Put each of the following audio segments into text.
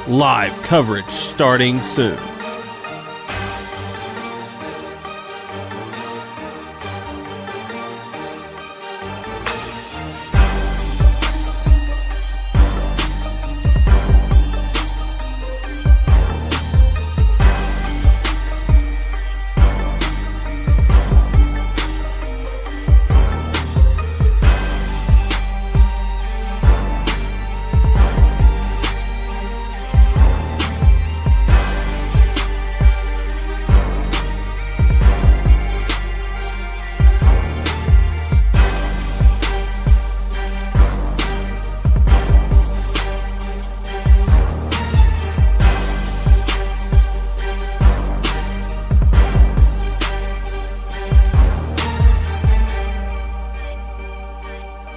Live coverage starting soon.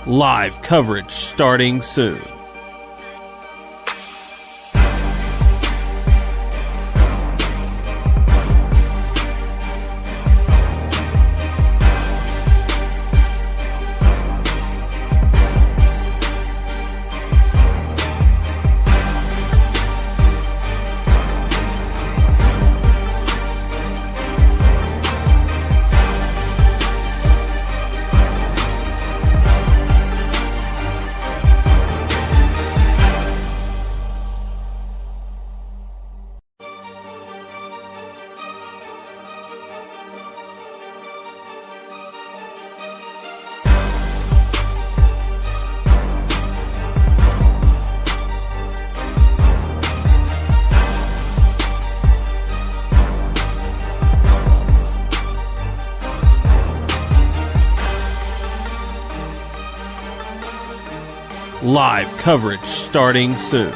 Live coverage starting soon. Live coverage starting soon.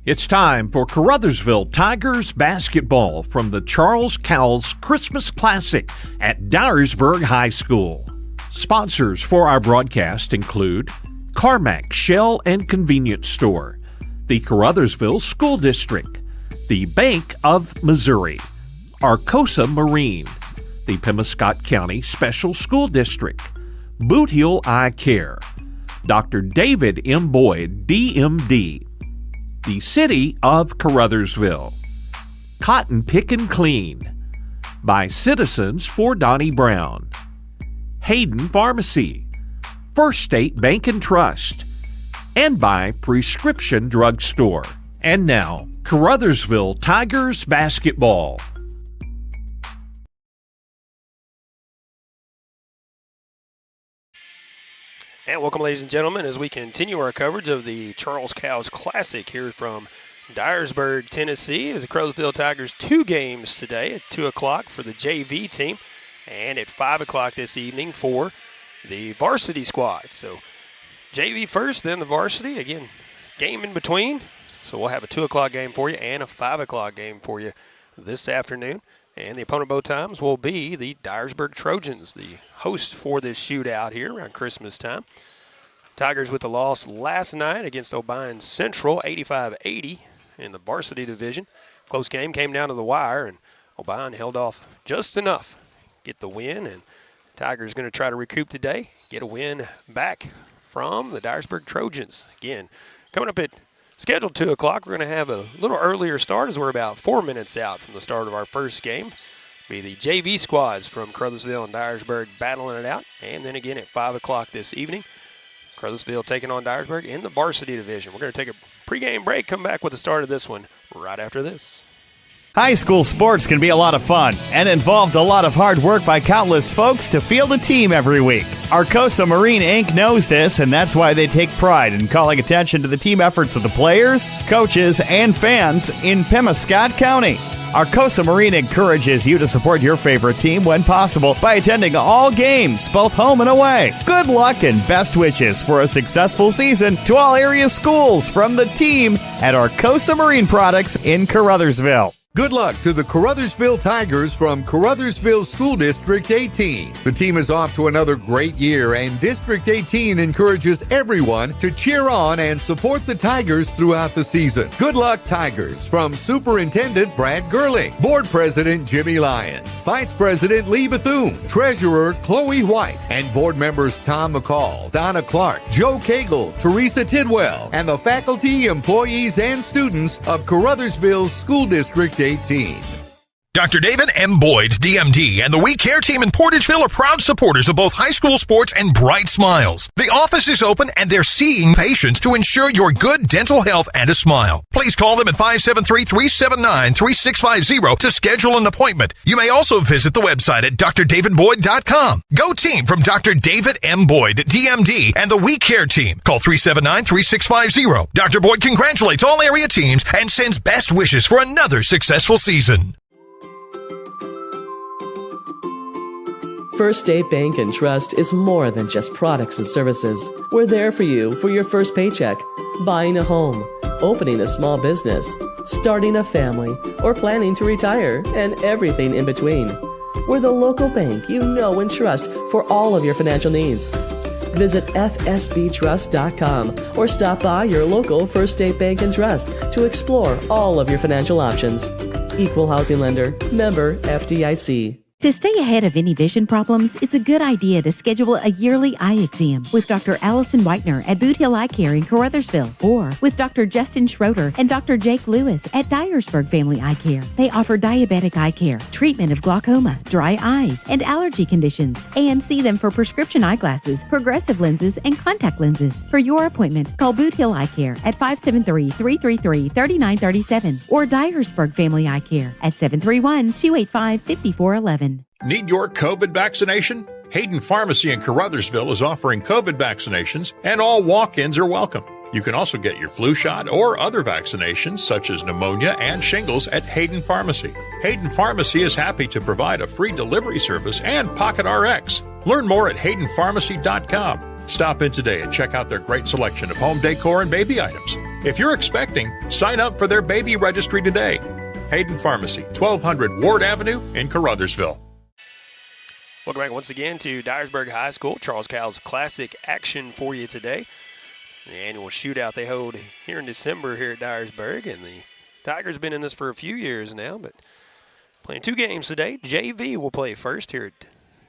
It's time for Caruthersville Tigers basketball from the Cowles Christmas Classic at Dyersburg High School. Sponsors for our broadcast include Carmack Shell and Convenience Store, the Caruthersville School District, the Bank of Missouri, Arcosa Marine, the Pemiscot County Special School District, Boot Heel Eye Care, Dr. David M. Boyd, DMD, the City of Caruthersville, Cotton Pick and Clean, by Citizens for Donnie Brown, Hayden Pharmacy, First State Bank and Trust, and by Prescription Drug Store. And now, Caruthersville Tigers basketball. And welcome, ladies and gentlemen, as we continue our coverage of the Cowles Classic here from Dyersburg, Tennessee. As the Caruthersville Tigers 2 games today at 2 o'clock for the JV team and at 5 o'clock this evening for the varsity squad. So JV first, then the varsity. Again, game in between. So we'll have a 2 o'clock game for you and a 5 o'clock game for you this afternoon. And the opponent both times will be the Dyersburg Trojans, the host for this shootout here around Christmas time. Tigers with the loss last night against Obion Central, 85-80 in the varsity division. Close game, came down to the wire, and Obion held off just enough to get the win. And Tigers going to try to recoup today, get a win back from the Dyersburg Trojans. Again, coming up at scheduled 2 o'clock, we're going to have a little earlier start as we're about 4 minutes out from the start of our first game. Be the JV squads from Caruthersville and Dyersburg battling it out. And then again at 5 o'clock this evening, Caruthersville taking on Dyersburg in the varsity division. We're going to take a pregame break, come back with the start of this one right after this. High school sports can be a lot of fun and involved a lot of hard work by countless folks to field a team every week. Arcosa Marine Inc. knows this, and that's why they take pride in calling attention to the team efforts of the players, coaches, and fans in Pemiscot County. Arcosa Marine encourages you to support your favorite team when possible by attending all games, both home and away. Good luck and best wishes for a successful season to all area schools from the team at Arcosa Marine Products in Caruthersville. Good luck to the Caruthersville Tigers from Caruthersville School District 18. The team is off to another great year, and District 18 encourages everyone to cheer on and support the Tigers throughout the season. Good luck, Tigers, from Superintendent Brad Gerling, Board President Jimmy Lyons, Vice President Lee Bethune, Treasurer Chloe White, and Board members Tom McCall, Donna Clark, Joe Cagle, Teresa Tidwell, and the faculty, employees, and students of Caruthersville's School District 18. Dr. David M. Boyd, DMD, and the We Care team in Portageville are proud supporters of both high school sports and Bright Smiles. The office is open and they're seeing patients to ensure your good dental health and a smile. Please call them at 573-379-3650 to schedule an appointment. You may also visit the website at drdavidboyd.com. Go team from Dr. David M. Boyd, DMD, and the We Care team. Call 379-3650. Dr. Boyd congratulates all area teams and sends best wishes for another successful season. First State Bank and Trust is more than just products and services. We're there for you for your first paycheck, buying a home, opening a small business, starting a family, or planning to retire, and everything in between. We're the local bank you know and trust for all of your financial needs. Visit fsbtrust.com or stop by your local First State Bank and Trust to explore all of your financial options. Equal housing lender, member FDIC. To stay ahead of any vision problems, it's a good idea to schedule a yearly eye exam with Dr. Allison Whitener at Boot Hill Eye Care in Caruthersville, or with Dr. Justin Schroeder and Dr. Jake Lewis at Dyersburg Family Eye Care. They offer diabetic eye care, treatment of glaucoma, dry eyes, and allergy conditions, and see them for prescription eyeglasses, progressive lenses, and contact lenses. For your appointment, call Boot Hill Eye Care at 573-333-3937 or Dyersburg Family Eye Care at 731-285-5411. Need your COVID vaccination? Hayden Pharmacy in Caruthersville is offering COVID vaccinations, and all walk-ins are welcome. You can also get your flu shot or other vaccinations such as pneumonia and shingles at Hayden Pharmacy. Hayden Pharmacy is happy to provide a free delivery service and Pocket RX. Learn more at haydenpharmacy.com. Stop in today and check out their great selection of home decor and baby items. If you're expecting, sign up for their baby registry today. Hayden Pharmacy, 1200 Ward Avenue in Caruthersville. Welcome back once again to Dyersburg High School. Charles Cowles Classic action for you today. The annual shootout they hold here in December here at Dyersburg. And the Tigers have been in this for a few years now, but playing two games today. JV will play first here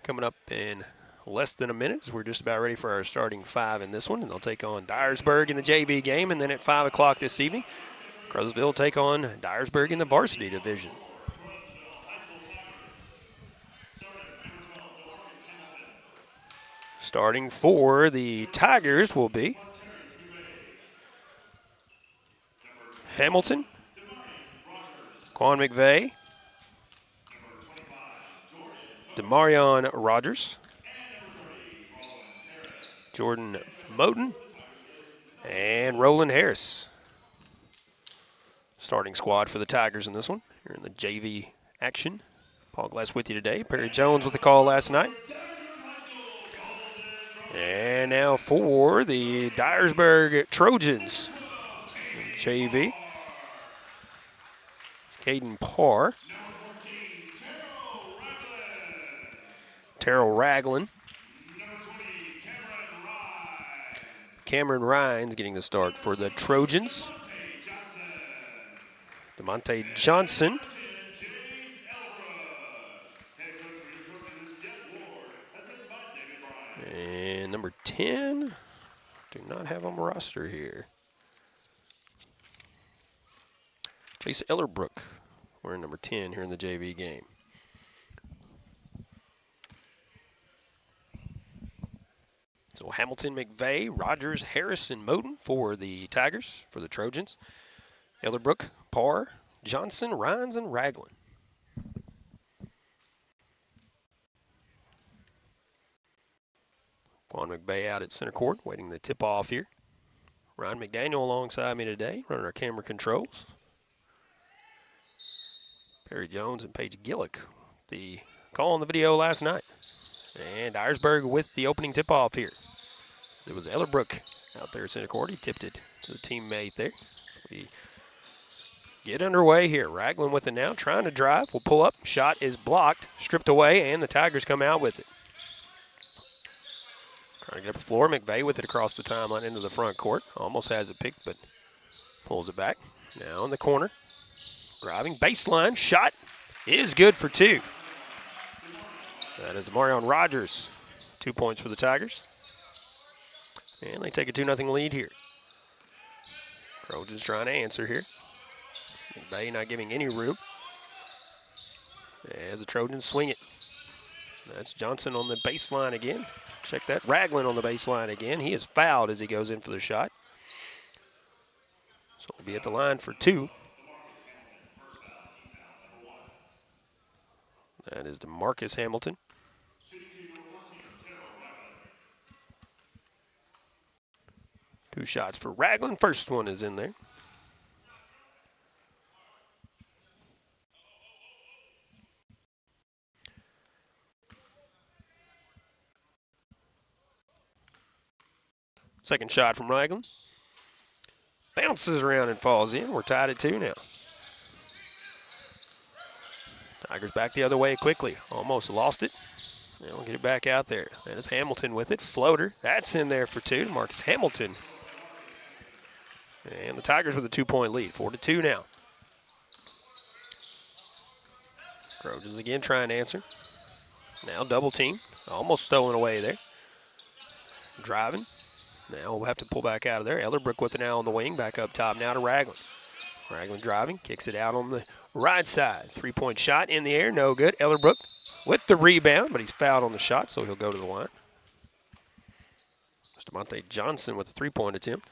coming up in less than a minute, as we're just about ready for our starting five in this one. And they'll take on Dyersburg in the JV game. And then at 5 o'clock this evening, Caruthersville will take on Dyersburg in the varsity division. Starting for the Tigers will be Hamilton, Quan McVeigh, Demarion Rogers, Jordan Moten, and Roland Harris. Starting squad for the Tigers in this one. Here in the JV action. Paul Glass with you today. Perry Jones with the call last night. And now for the Dyersburg Trojans. JV. Caden Parr. Terrell Ragland. Cameron Rhines getting the start for the Trojans. DeMonte Johnson. And number 10, do not have on the roster here. Chase Ellerbrook, wearing number 10 here in the JV game. So Hamilton, McVeigh, Rogers, Harris, and Moten for the Tigers, for the Trojans. Ellerbrook, Parr, Johnson, Rhines, and Ragland. Quan McVeigh out at center court, waiting the tip-off here. Ryan McDaniel alongside me today, running our camera controls. Perry Jones and Paige Gillick, the call on the video last night. And Dyersburg with the opening tip-off here. It was Ellerbrook out there at center court. He tipped it to the teammate there. We get underway here. Ragland with it now, trying to drive. Will pull up. Shot is blocked, stripped away, and the Tigers come out with it. Trying to get up the floor. McVeigh with it across the timeline into the front court. Almost has it picked, but pulls it back. Now in the corner. Driving baseline. Shot is good for two. That is Marion Rogers. 2 points for the Tigers. And they take a 2-0 lead here. Trojans trying to answer here. McVeigh not giving any room. As the Trojans swing it. That's Johnson on the baseline again. Check that. Ragland on the baseline again. He is fouled as he goes in for the shot. So he'll be at the line for two. That is DeMarcus Hamilton. Two shots for Ragland. First one is in there. Second shot from Ragland. Bounces around and falls in. We're tied at 2 now. Tigers back the other way quickly. Almost lost it. Now we'll get it back out there. That is Hamilton with it. Floater. That's in there for 2. Marcus Hamilton. And the Tigers with a 2-point lead. 4-2 now. Trojans again trying to answer. Now double team. Almost stolen away there. Driving. Now we'll have to pull back out of there. Ellerbrook with it now on the wing. Back up top now to Ragland. Ragland driving. Kicks it out on the right side. 3-point shot in the air. No good. Ellerbrook with the rebound, but he's fouled on the shot, so he'll go to the line. Mr. Monte Johnson with a 3-point attempt.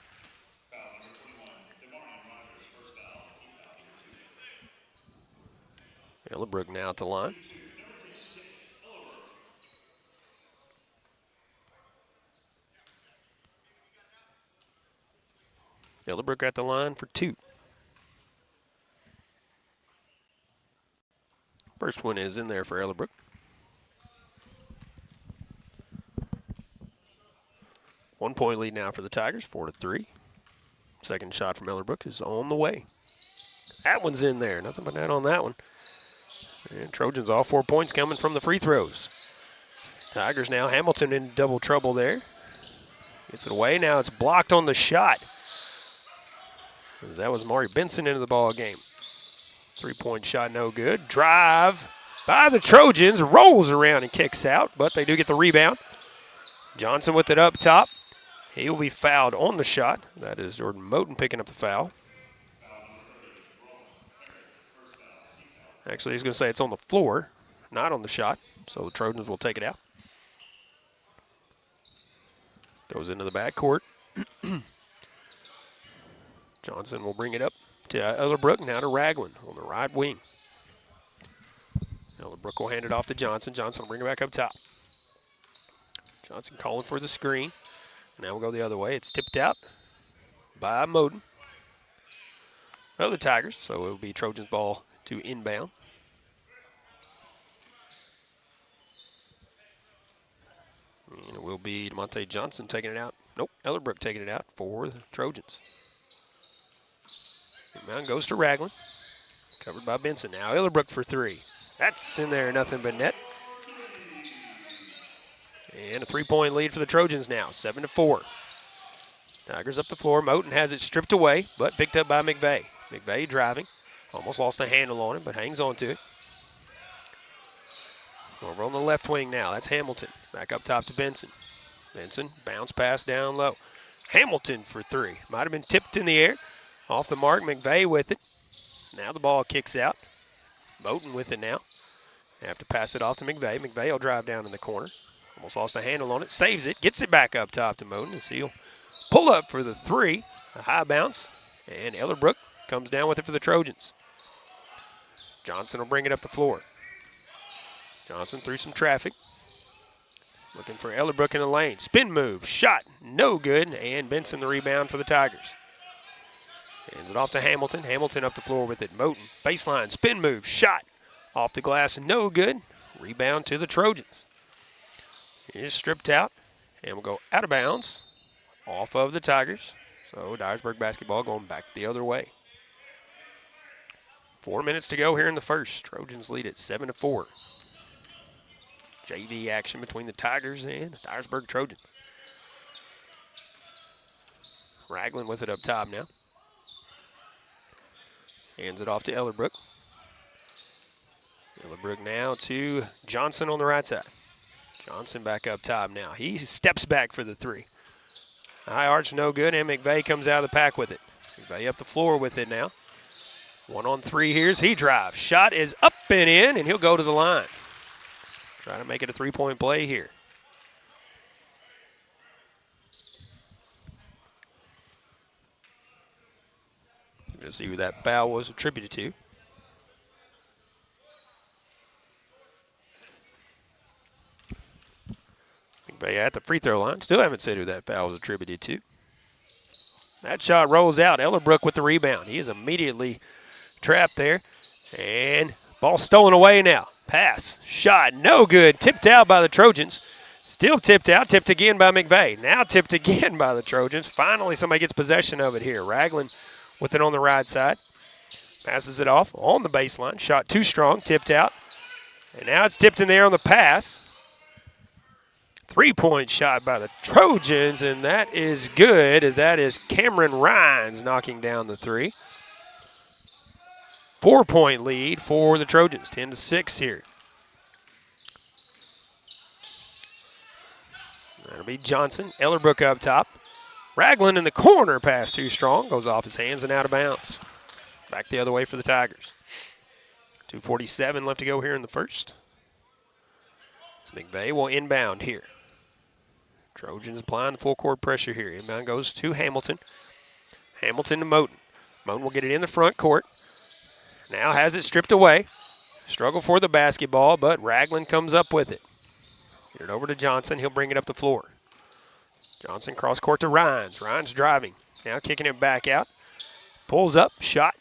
Ellerbrook now at the line. Ellerbrook at the line for 2. First one is in there for Ellerbrook. One-point lead now for the Tigers, 4-3. Second shot from Ellerbrook is on the way. That one's in there. Nothing but net on that one. And Trojans all 4 points coming from the free throws. Tigers now, Hamilton in double trouble there. Gets it away. Now it's blocked on the shot. As that was Maury Benson into the ball game. 3-point shot, no good. Drive by the Trojans. Rolls around and kicks out, but they do get the rebound. Johnson with it up top. He will be fouled on the shot. That is Jordan Moten picking up the foul. Actually, he's going to say it's on the floor, not on the shot. So the Trojans will take it out. Goes into the backcourt. Johnson will bring it up to Ellerbrook, now to Ragland on the right wing. Ellerbrook will hand it off to Johnson. Johnson will bring it back up top. Johnson calling for the screen. Now we'll go the other way. It's tipped out by Moten. Oh, the Tigers, so it will be Trojans ball to inbound. And it will be Monte Johnson taking it out. Nope, Ellerbrook taking it out for the Trojans. Inbound goes to Ragland. Covered by Benson. Now Ellerbrook for 3. That's in there, nothing but net. And a 3-point lead for the Trojans now, 7-4. Tigers up the floor. Moten has it stripped away, but picked up by McVeigh. McVeigh driving. Almost lost a handle on it, but hangs on to it. Over on the left wing now. That's Hamilton. Back up top to Benson. Benson, bounce pass down low. Hamilton for 3. Might have been tipped in the air. Off the mark, McVeigh with it. Now the ball kicks out. Moten with it now. Have to pass it off to McVeigh. McVeigh will drive down in the corner. Almost lost a handle on it. Saves it. Gets it back up top to Moten. And he'll pull up for the 3. A high bounce. And Ellerbrook comes down with it for the Trojans. Johnson will bring it up the floor. Johnson through some traffic. Looking for Ellerbrook in the lane. Spin move. Shot. No good. And Benson the rebound for the Tigers. Hands it off to Hamilton. Hamilton up the floor with it. Moten. Baseline. Spin move. Shot. Off the glass, no good. Rebound to the Trojans. It is stripped out and will go out of bounds off of the Tigers. So Dyersburg basketball going back the other way. 4 minutes to go here in the first. Trojans lead at 7-4. JV action between the Tigers and the Dyersburg Trojans. Ragland with it up top now. Hands it off to Ellerbrook. Ellerbrook now to Johnson on the right side. Johnson back up top now. He steps back for the three. High arch, no good, and McVeigh comes out of the pack with it. McVeigh up the floor with it now. 1-on-3 here as he drives. Shot is up and in, and he'll go to the line. Trying to make it a three-point play here. Let's see who that foul was attributed to. McVeigh at the free throw line. Still haven't said who that foul was attributed to. That shot rolls out. Ellerbrook with the rebound. He is immediately trapped there. And ball stolen away now. Pass. Shot. No good. Tipped out by the Trojans. Still tipped out. Tipped again by McVeigh. Now tipped again by the Trojans. Finally somebody gets possession of it here. Ragland with it on the right side. Passes it off on the baseline. Shot too strong. Tipped out. And now it's tipped in there on the pass. 3-point shot by the Trojans, and that is good, as that is Cameron Rhines knocking down the three. 4-point lead for the Trojans, 10-6 here. That'll be Johnson. Ellerbrook up top. Ragland in the corner, pass too strong, goes off his hands and out of bounds. Back the other way for the Tigers. 2:47 left to go here in the first. So McVeigh will inbound here. Trojans applying the full court pressure here. Inbound goes to Hamilton. Hamilton to Moten. Moten will get it in the front court. Now has it stripped away. Struggle for the basketball, but Ragland comes up with it. Get it over to Johnson. He'll bring it up the floor. Johnson cross court to Rhines. Rhines driving. Now kicking it back out. Pulls up. Shot.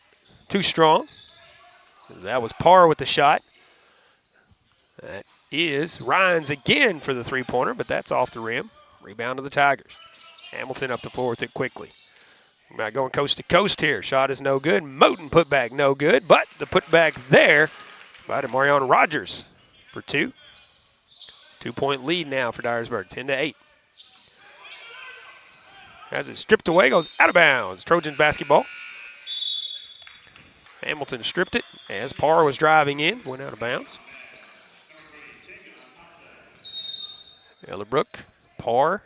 Too strong. That was Parr with the shot. That is Rhines again for the three-pointer, but that's off the rim. Rebound to the Tigers. Hamilton up the floor with it quickly. About going coast to coast here. Shot is no good. Moten put back no good, but the put back there by Marion Rogers for two. 2-point lead now for Dyersburg, 10-8. As it stripped away, goes out of bounds. Trojans basketball. Hamilton stripped it as Parr was driving in, went out of bounds. Ellerbrook, Parr.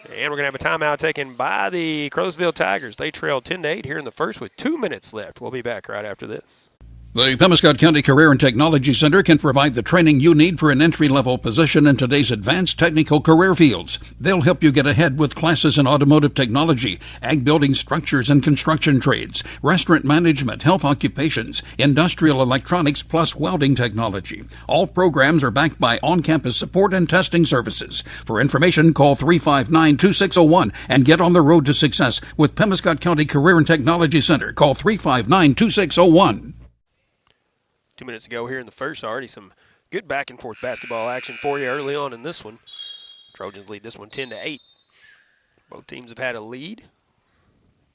And we're going to have a timeout taken by the Caruthersville Tigers. They trailed 10-8 here in the first with 2 minutes left. We'll be back right after this. The Pemiscot County Career and Technology Center can provide the training you need for an entry-level position in today's advanced technical career fields. They'll help you get ahead with classes in automotive technology, ag building structures and construction trades, restaurant management, health occupations, industrial electronics, plus welding technology. All programs are backed by on-campus support and testing services. For information, call 359-2601 and get on the road to success with Pemiscot County Career and Technology Center. Call 359-2601. 2 minutes to go here in the first. Already some good back-and-forth basketball action for you early on in this one. Trojans lead this one 10-8. Both teams have had a lead.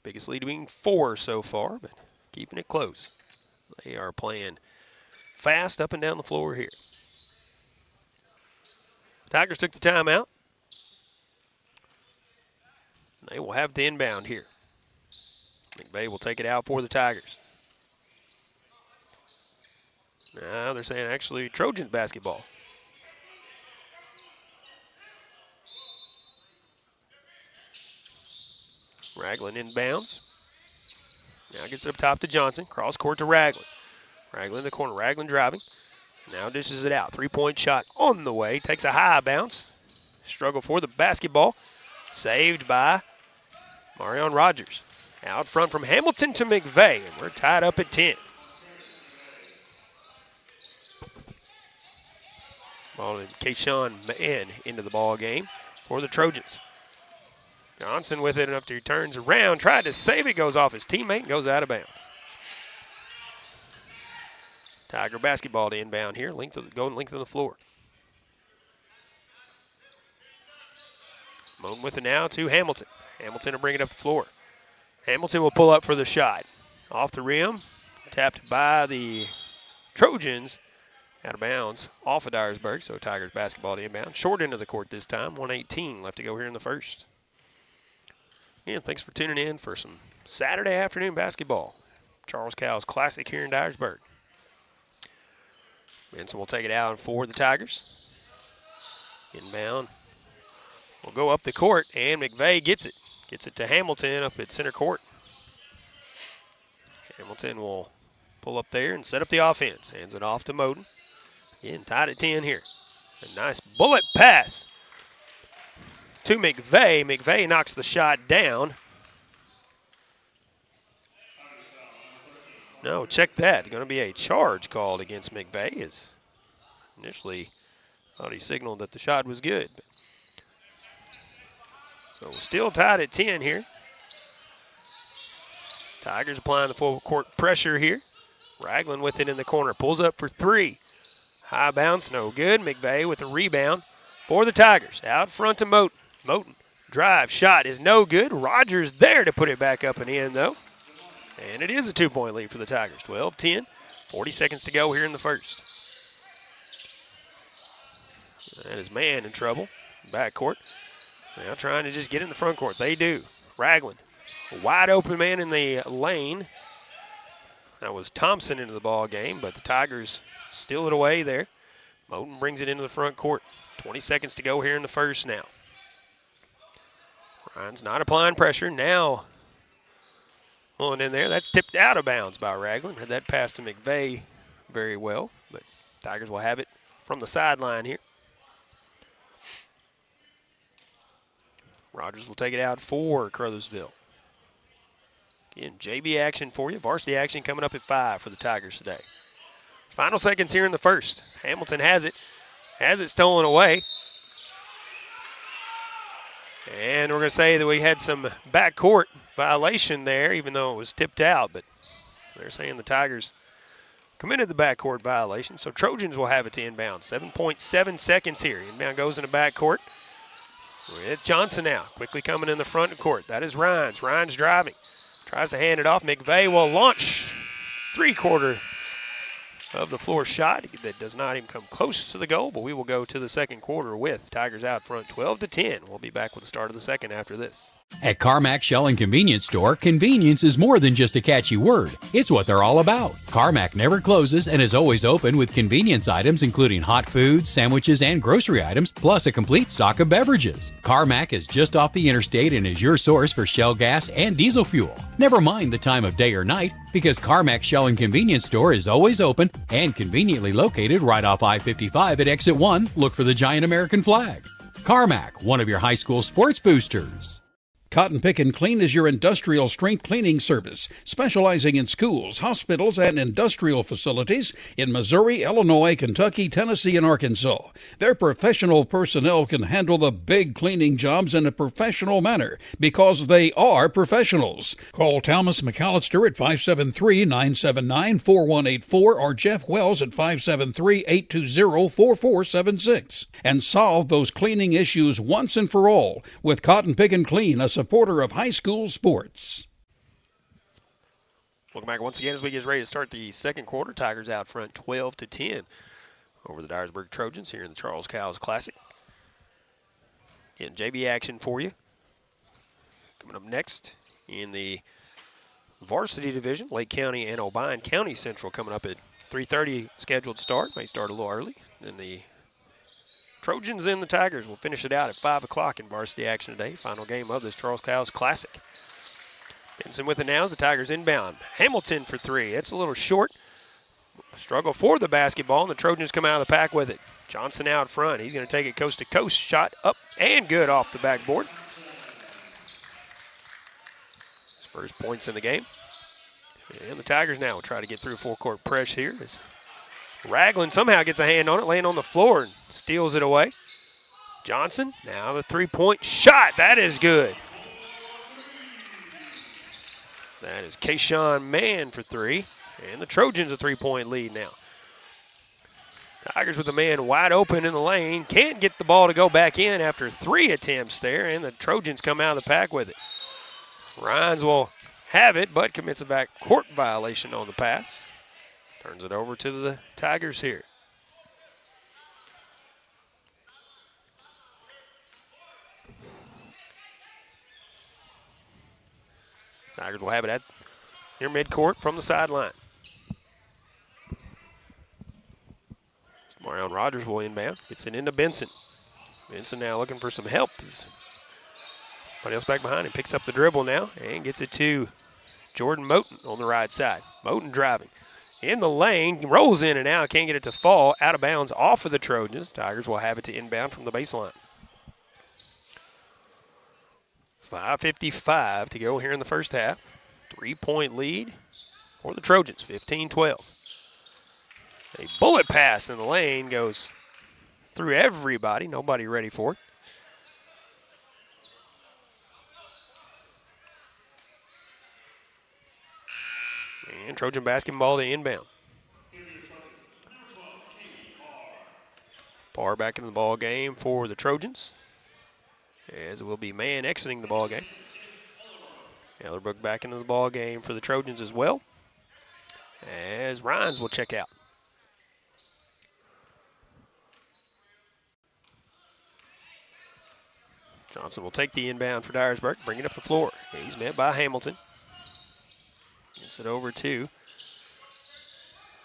Biggest lead being 4 so far, but keeping it close. They are playing fast up and down the floor here. Tigers took the timeout. They will have to inbound here. McVeigh will take it out for the Tigers. Now they're saying actually Trojans basketball. Ragland inbounds. Now gets it up top to Johnson. Cross court to Ragland. Ragland in the corner. Ragland driving. Now dishes it out. 3-point shot on the way. Takes a high bounce. Struggle for the basketball. Saved by Marion Rogers. Out front from Hamilton to McVeigh. And we're tied up at 10. Ball in Kayshawn Mann into the ball game for the Trojans. Johnson with it after he turns around, tried to save it, goes off his teammate, and goes out of bounds. Tiger basketball to inbound here, going length of the floor. Moten with it now to Hamilton. Hamilton will bring it up the floor. Hamilton will pull up for the shot. Off the rim, tapped by the Trojans. Out of bounds, off of Dyersburg, so Tigers basketball to inbound. Short end of the court this time, 1:18 left to go here in the first. Again, thanks for tuning in for some Saturday afternoon basketball. Charles Cowles Classic here in Dyersburg. Benson will take it out for the Tigers. Inbound will go up the court, and McVeigh gets it. Gets it to Hamilton up at center court. Hamilton will pull up there and set up the offense. Hands it off to Moten. Again, tied at 10 here. A nice bullet pass to McVeigh. McVeigh knocks the shot down. No, check that. Going to be a charge called against McVeigh. As initially thought he signaled that the shot was good. So still tied at 10 here. Tigers applying the full court pressure here. Ragland with it in the corner. Pulls up for three. High bounce, no good. McVeigh with a rebound for the Tigers. Out front to Moten. Moten drive shot is no good. Rogers there to put it back up and in though. And it is a 2-point lead for the Tigers. 12-10. 40 seconds to go here in the first. That is man in trouble. Back court. Now trying to just get in the front court. They do. Ragland. A wide open man in the lane. That was Thompson into the ball game, but the Tigers steal it away there. Moten brings it into the front court. 20 seconds to go here in the first now. Ryan's not applying pressure. Now pulling in there. That's tipped out of bounds by Ragland. Had that pass to McVeigh very well, but Tigers will have it from the sideline here. Rogers will take it out for Caruthersville. Again, JV action for you. Varsity action coming up at 5 for the Tigers today. Final seconds here in the first. Hamilton has it stolen away. And we're going to say that we had some backcourt violation there, even though it was tipped out. But they're saying the Tigers committed the backcourt violation. So Trojans will have it to inbound. 7.7 seconds here. Inbound goes in the backcourt. With Johnson now, quickly coming in the front court. That is Rhines. Rhines driving. Tries to hand it off. McVeigh will launch three-quarter of the floor shot. That does not even come close to the goal, but we will go to the second quarter with Tigers out front 12-10. We'll be back with the start of the second after this. At Carmack Shell and Convenience Store, convenience is more than just a catchy word. It's what they're all about. Carmack never closes and is always open with convenience items including hot foods, sandwiches, and grocery items, plus a complete stock of beverages. Carmack is just off the interstate and is your source for Shell gas and diesel fuel. Never mind the time of day or night, because Carmack Shell and Convenience Store is always open and conveniently located right off I-55 at Exit 1. Look for the giant American flag. Carmack, one of your high school sports boosters. Cotton Pick and Clean is your industrial strength cleaning service, specializing in schools, hospitals, and industrial facilities in Missouri, Illinois, Kentucky, Tennessee, and Arkansas. Their professional personnel can handle the big cleaning jobs in a professional manner because they are professionals. Call Thomas McAllister at 573-979-4184 or Jeff Wells at 573-820-4476 and solve those cleaning issues once and for all with Cotton Pick and Clean, a supporter of high school sports. Welcome back once again as we get ready to start the second quarter. Tigers out front 12-10 over the Dyersburg Trojans here in the Charles Cowles Classic. Again, JV action for you. Coming up next in the varsity division, Lake County and Obion County Central coming up at 3:30 scheduled start. May start a little early. Then the Trojans and the Tigers will finish it out at 5 o'clock in varsity action today. Final game of this Charles Cowles Classic. Benson with it now as the Tigers inbound. Hamilton for three. It's a little short. Struggle for the basketball, and the Trojans come out of the pack with it. Johnson out front. He's going to take it coast to coast. Shot up and good off the backboard. His first points in the game. And the Tigers now will try to get through full court press here. As Ragland somehow gets a hand on it, laying on the floor and steals it away. Johnson, now the three-point shot. That is good. That is Kayshawn Mann for three. And the Trojans a three-point lead now. Tigers with a man wide open in the lane. Can't get the ball to go back in after 3 attempts there, and the Trojans come out of the pack with it. Rhines will have it, but commits a backcourt violation on the pass. Turns it over to the Tigers here. Tigers will have it at near midcourt from the sideline. Marion Rogers will inbound. Gets it into Benson. Benson now looking for some help. Somebody else back behind him. Picks up the dribble now and gets it to Jordan Moten on the right side. Moten driving. In the lane. Rolls in and out. Can't get it to fall. Out of bounds off of the Trojans. Tigers will have it to inbound from the baseline. 5:55 to go here in the first half. 3-point lead for the Trojans, 15-12. A bullet pass in the lane goes through everybody. Nobody ready for it. And Trojan basketball to inbound. Parr back in the ball game for the Trojans, as it will be man exiting the ball game. Ellerbrook back into the ball game for the Trojans as well, as Rhines will check out. Johnson will take the inbound for Dyersburg, bring it up the floor. He's met by Hamilton. Gets it over to,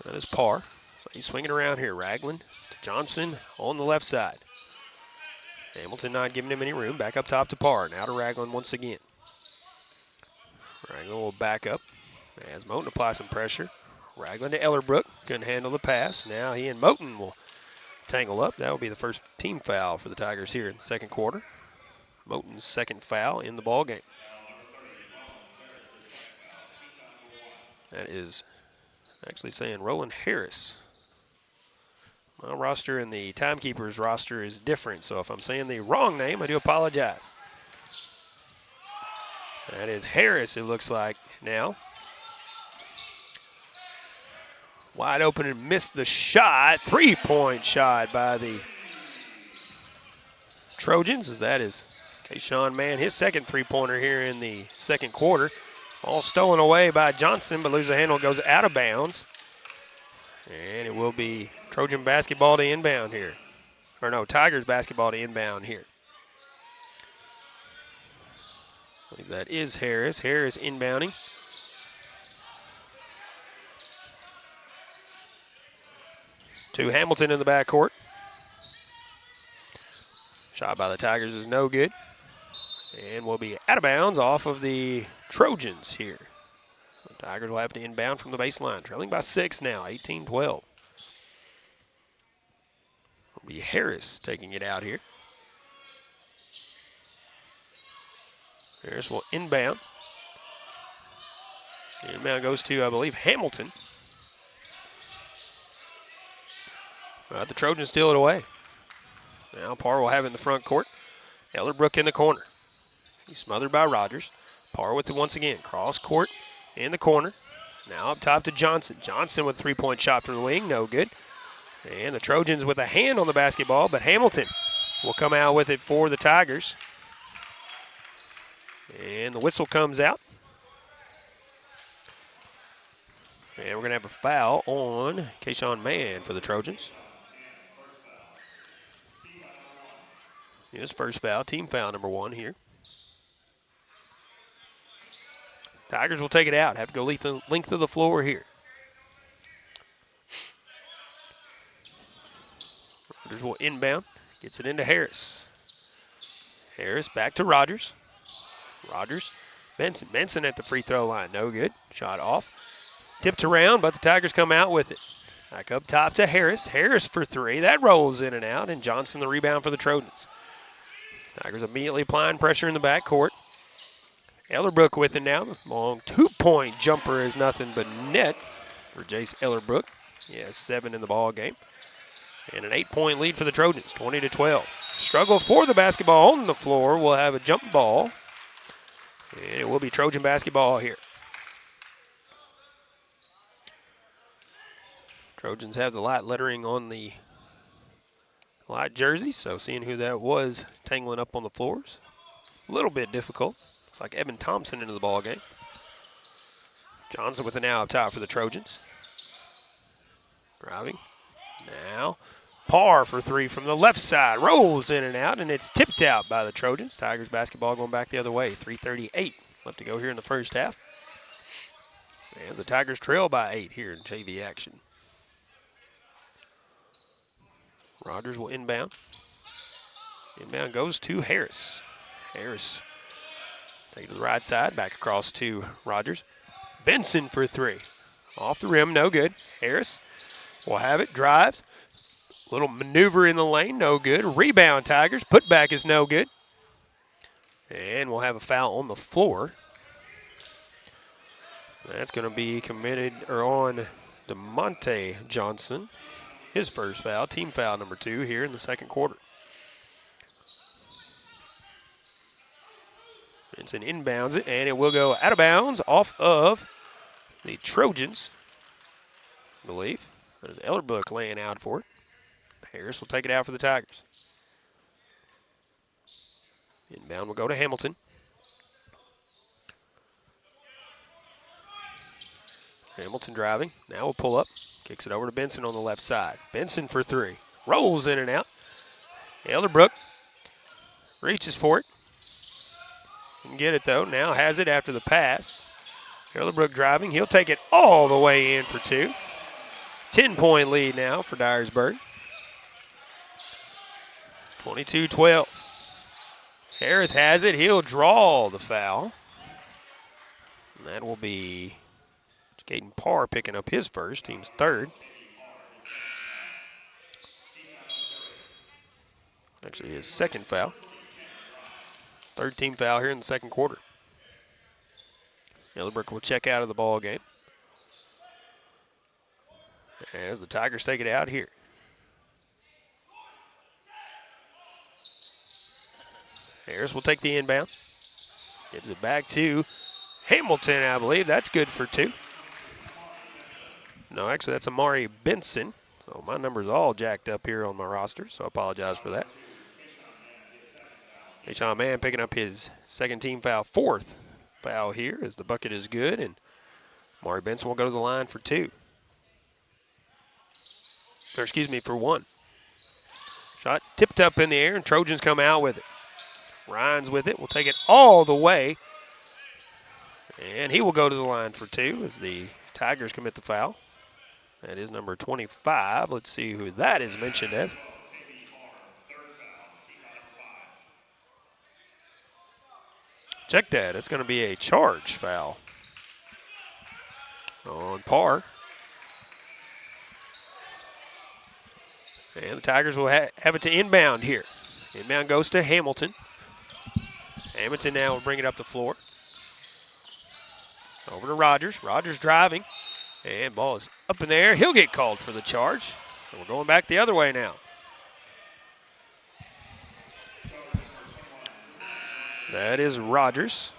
that is Parr. So he's swinging around here. Ragland to Johnson on the left side. Hamilton not giving him any room. Back up top to Parr. Now to Ragland once again. Ragland will back up as Moten applies some pressure. Ragland to Ellerbrook. Couldn't handle the pass. Now he and Moten will tangle up. That will be the first team foul for the Tigers here in the second quarter. Moten's second foul in the ball game. That is actually saying Roland Harris. My roster and the timekeeper's roster is different, so if I'm saying the wrong name, I do apologize. That is Harris, it looks like now. Wide open and missed the shot. 3-point shot by the Trojans, as that is Kayshawn Mann, his second three-pointer here in the second quarter. All stolen away by Johnson, but loses the handle, goes out of bounds. And it will be Trojan basketball to inbound here. Or no, Tigers basketball to inbound here. I believe that is Harris. Harris inbounding. To Hamilton in the backcourt. Shot by the Tigers is no good. And will be out of bounds off of the Trojans here. The Tigers will have to inbound from the baseline. Trailing by 6 now, 18-12. Will be Harris taking it out here. Harris will inbound. The inbound goes to, I believe, Hamilton. But the Trojans steal it away. Now Parr will have it in the front court. Ellerbrook in the corner. He's smothered by Rogers. Parr with it once again. Cross court in the corner. Now up top to Johnson. Johnson with a three-point shot from the wing. No good. And the Trojans with a hand on the basketball, but Hamilton will come out with it for the Tigers. And the whistle comes out. And we're going to have a foul on Kayshawn Mann for the Trojans. His first foul, team foul number 1 here. Tigers will take it out. Have to go length of the floor here. Rogers will inbound. Gets it into Harris. Harris back to Rogers. Rogers. Benson. Benson at the free throw line. No good. Shot off. Tipped around, but the Tigers come out with it. Back up top to Harris. Harris for 3. That rolls in and out, and Johnson the rebound for the Trojans. Tigers immediately applying pressure in the backcourt. Ellerbrook with it now. The long 2-point jumper is nothing but net for Jace Ellerbrook. He has 7 in the ball game. And an 8-point lead for the Trojans, 20-12. Struggle for the basketball on the floor. We'll have a jump ball. And it will be Trojan basketball here. Trojans have the light lettering on the light jerseys, so seeing who that was tangling up on the floors. A little bit difficult. Looks like Evan Thompson into the ball game. Johnson with it now up top for the Trojans. Driving. Now, Parr for three from the left side. Rolls in and out, and it's tipped out by the Trojans. Tigers basketball going back the other way. 3:38 left to go here in the first half. As the Tigers trail by 8 here in JV action. Rogers will inbound. Inbound goes to Harris. Harris take it to the right side, back across to Rogers. Benson for three. Off the rim, no good. Harris will have it, drives. Little maneuver in the lane, no good. Rebound Tigers, putback is no good. And we'll have a foul on the floor. That's going to be committed on DeMonte Johnson. His first foul, team foul number 2 here in the second quarter. Benson inbounds it, and it will go out of bounds off of the Trojans, I believe. There's Ellerbrook laying out for it. Harris will take it out for the Tigers. Inbound will go to Hamilton. Hamilton driving. Now we'll pull up. Kicks it over to Benson on the left side. Benson for three. Rolls in and out. Elderbrook reaches for it. Didn't get it though. Now has it after the pass. Elderbrook driving. He'll take it all the way in for 2. 10-point lead now for Dyersburg. 22-12. Harris has it. He'll draw the foul. And that will be Caden Parr picking up his first, team's third. Actually his second foul. Third team foul here in the second quarter. Elderbrook will check out of the ball game as the Tigers take it out here. Harris will take the inbound. Gives it back to Hamilton, I believe. That's good for 2. No, actually, that's Amari Benson. So my number's all jacked up here on my roster, so I apologize for that. H.John Mann picking up his second team foul, 4th foul here as the bucket is good, and Amari Benson will go to the line for 2. Or excuse me, for 1. Shot tipped up in the air, and Trojans come out with it. Ryan's with it. Will take it all the way, and he will go to the line for 2 as the Tigers commit the foul. That is number 25. Let's see who that is mentioned as. Check that. It's going to be a charge foul on Parr. And the Tigers will have it to inbound here. Inbound goes to Hamilton. Hamilton now will bring it up the floor. Over to Rogers. Rogers driving. And ball is up in the air. He'll get called for the charge. So we're going back the other way now. That is Rogers.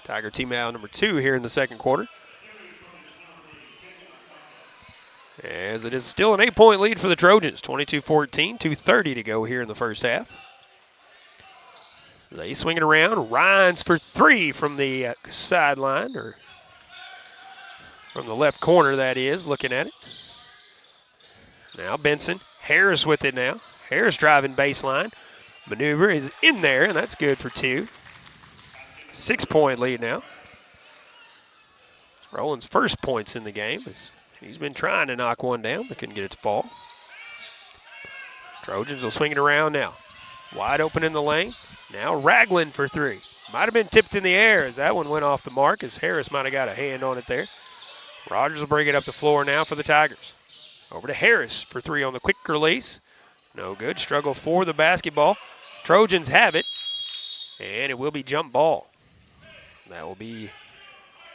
Tiger team out number 2 here in the second quarter. As it is still an 8-point lead for the Trojans. 22-14, 2:30 to go here in the first half. They swing it around. Rhines for 3 from the sideline, or from the left corner, that is, looking at it. Now Benson. Harris with it now. Harris driving baseline. Maneuver is in there, and that's good for 2. 6-point lead now. Roland's first points in the game. He's been trying to knock one down, but couldn't get it to fall. Trojans will swing it around now. Wide open in the lane. Now Ragland for 3. Might have been tipped in the air as that one went off the mark, as Harris might have got a hand on it there. Rogers will bring it up the floor now for the Tigers. Over to Harris for 3 on the quick release. No good. Struggle for the basketball. Trojans have it, and it will be jump ball. That will be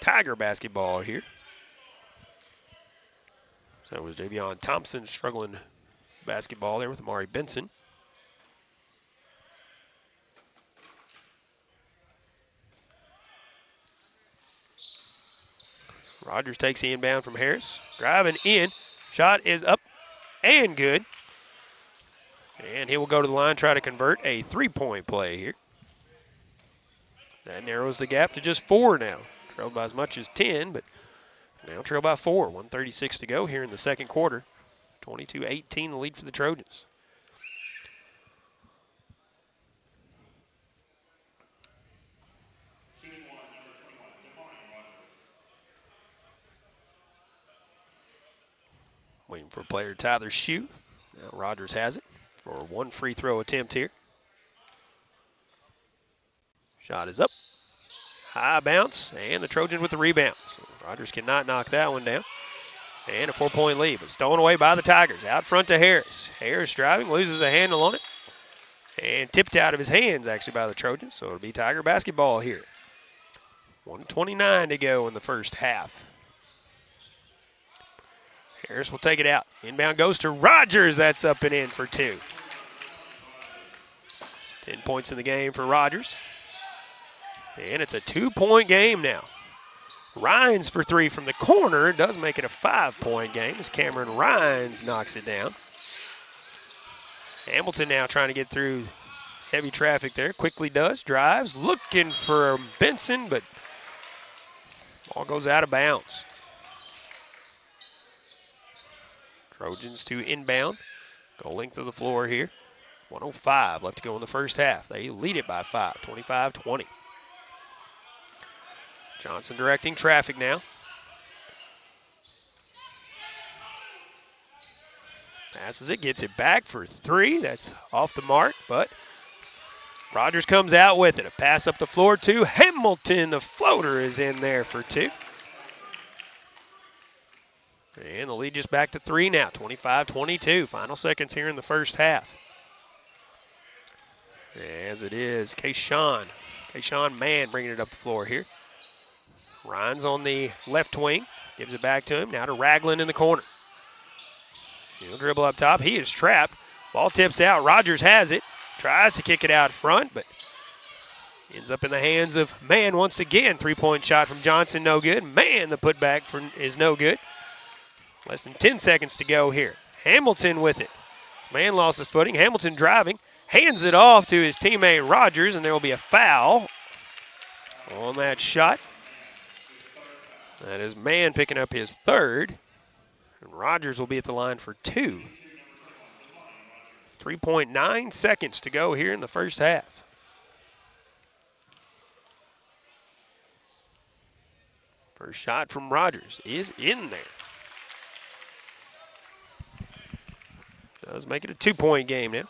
Tiger basketball here. So it was Javion Thompson struggling basketball there with Amari Benson. Rogers takes the inbound from Harris. Driving in. Shot is up and good. And he will go to the line, try to convert a three-point play here. That narrows the gap to just 4 now. Trailed by as much as 10, but now trailed by 4. 1:36 to go here in the second quarter. 22-18 the lead for the Trojans. Waiting for player Tyler's shoe. Now Rogers has it for one free throw attempt here. Shot is up. High bounce, and the Trojans with the rebound. So Rogers cannot knock that one down. And a 4-point lead, but stolen away by the Tigers. Out front to Harris. Harris driving, loses a handle on it. And tipped out of his hands, actually, by the Trojans. So it'll be Tiger basketball here. 1:29 to go in the first half. Harris will take it out. Inbound goes to Rogers. That's up and in for 2. 10 points in the game for Rogers. And it's a 2-point game now. Rhines for 3 from the corner does make it a 5-point game as Cameron Rhines knocks it down. Hamilton now trying to get through heavy traffic there. Quickly does, drives, looking for Benson, but ball goes out of bounds. Trojans to inbound. Go length of the floor here. 1:05 left to go in the first half. They lead it by 5, 25-20. Johnson directing traffic now. Passes it, gets it back for 3. That's off the mark, but Rogers comes out with it. A pass up the floor to Hamilton. The floater is in there for 2. And the lead just back to 3 now, 25-22. Final seconds here in the first half. As it is, Kayshawn Mann bringing it up the floor here. Rhines on the left wing, gives it back to him. Now to Ragland in the corner. He'll dribble up top. He is trapped. Ball tips out. Rogers has it. Tries to kick it out front, but ends up in the hands of Mann once again. 3-point shot from Johnson, no good. Mann, the putback is no good. Less than 10 seconds to go here. Hamilton with it. Mann lost his footing. Hamilton driving. Hands it off to his teammate Rogers, and there will be a foul on that shot. That is Mann picking up his 3rd. And Rogers will be at the line for 2. 3.9 seconds to go here in the first half. First shot from Rogers is in there. Does make it a 2-point game now.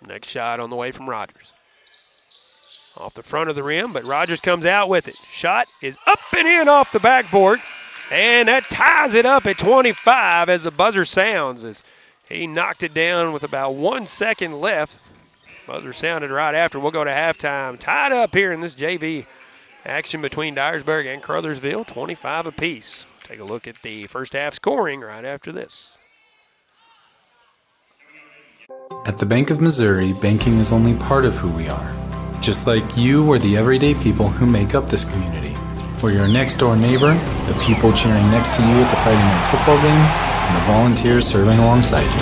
Next shot on the way from Rogers. Off the front of the rim, but Rogers comes out with it. Shot is up and in off the backboard. And that ties it up at 25 as the buzzer sounds as he knocked it down with about 1 second left. Buzzer sounded right after. We'll go to halftime. Tied up here in this JV action between Dyersburg and Caruthersville, 25 apiece. Take a look at the first half scoring right after this. At the Bank of Missouri, banking is only part of who we are. Just like you are the everyday people who make up this community. We're your next-door neighbor, the people cheering next to you at the Friday night football game, and the volunteers serving alongside you.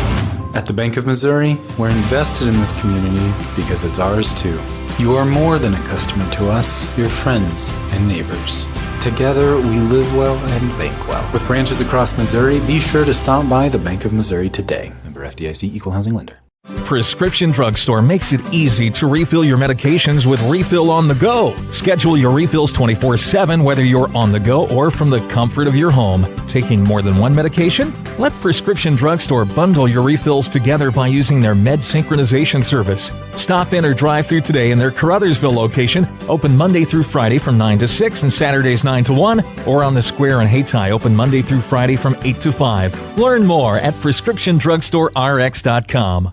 At the Bank of Missouri, we're invested in this community because it's ours too. You are more than a customer to us, you're friends and neighbors. Together, we live well and bank well. With branches across Missouri, be sure to stop by the Bank of Missouri today. Member FDIC, Equal Housing Lender. Prescription Drug Store makes it easy to refill your medications with Refill on the Go. Schedule your refills 24/7 whether you're on the go or from the comfort of your home. Taking more than one medication? Let Prescription Drug Store bundle your refills together by using their med synchronization service. Stop in or drive through today in their Caruthersville location, open Monday through Friday from 9 to 6 and Saturdays 9 to 1, or on the Square in Hayti, open Monday through Friday from 8 to 5. Learn more at PrescriptionDrugStoreRx.com.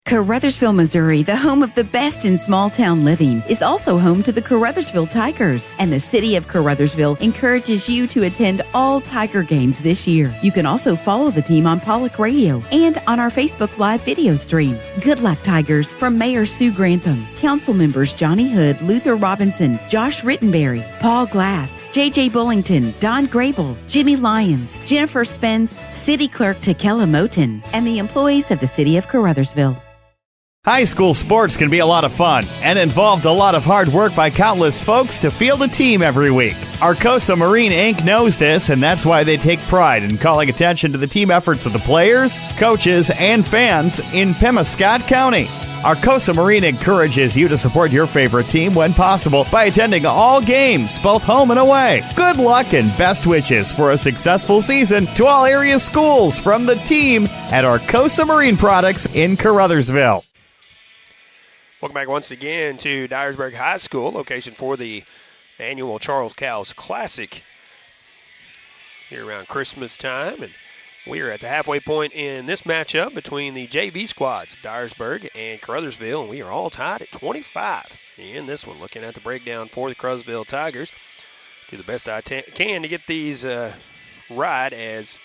Caruthersville, Missouri, the home of the best in small-town living, is also home to the Caruthersville Tigers, and the city of Caruthersville encourages you to attend all Tiger games this year. You can also follow the team on Pollock Radio and on our Facebook Live video stream. Good luck, Tigers, from Mayor Sue Grantham, Council members Johnny Hood, Luther Robinson, Josh Rittenberry, Paul Glass, J.J. Bullington, Don Grable, Jimmy Lyons, Jennifer Spence, City Clerk Takela Moten, and the employees of the City of Caruthersville. High school sports can be a lot of fun and involved a lot of hard work by countless folks to field a team every week. Arcosa Marine Inc. knows this, and that's why they take pride in calling attention to the team efforts of the players, coaches, and fans in Pemiscot County. Arcosa Marine encourages you to support your favorite team when possible by attending all games, both home and away. Good luck and best wishes for a successful season to all area schools from the team at Arcosa Marine Products in Caruthersville. Welcome back once again to Dyersburg High School, location for the annual Cowles Classic here around Christmas time. And we are at the halfway point in this matchup between the JV squads of Dyersburg and Caruthersville, and we are all tied at 25 in this one. Looking at the breakdown for the Caruthersville Tigers, do the best I can to get these right, as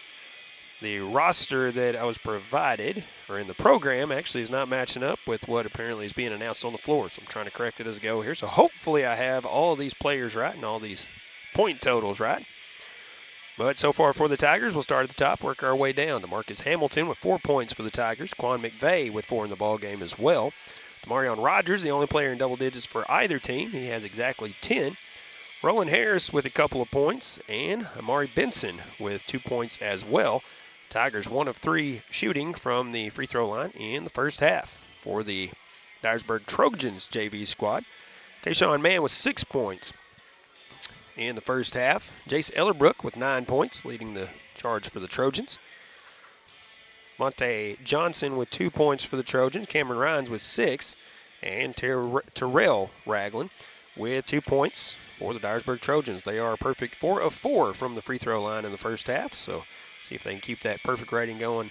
the roster that I was provided, or in the program, actually is not matching up with what apparently is being announced on the floor. So I'm trying to correct it as I go here. So hopefully I have all of these players right and all these point totals right. But so far for the Tigers, we'll start at the top, work our way down to Marcus Hamilton with 4 points for the Tigers. Quan McVeigh with 4 in the ball game as well. Demarion Rogers, the only player in double digits for either team. He has exactly 10. Roland Harris with a couple of points, and Amari Benson with 2 points as well. Tigers 1 of 3 shooting from the free throw line in the first half for the Dyersburg Trojans JV squad. Tayshawn Mann with 6 points in the first half. Jace Ellerbrook with 9 points, leading the charge for the Trojans. Monte Johnson with 2 points for the Trojans. Cameron Rhines with 6. And Terrell Ragland with 2 points for the Dyersburg Trojans. They are a perfect 4 of 4 from the free throw line in the first half. So see if they can keep that perfect rating going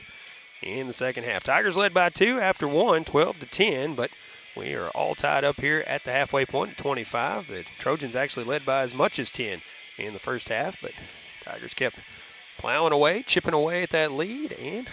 in the second half. Tigers led by 2 after 1, 12-10, but we are all tied up here at the halfway point at 25. The Trojans actually led by as much as 10 in the first half, but Tigers kept plowing away, chipping away at that lead, and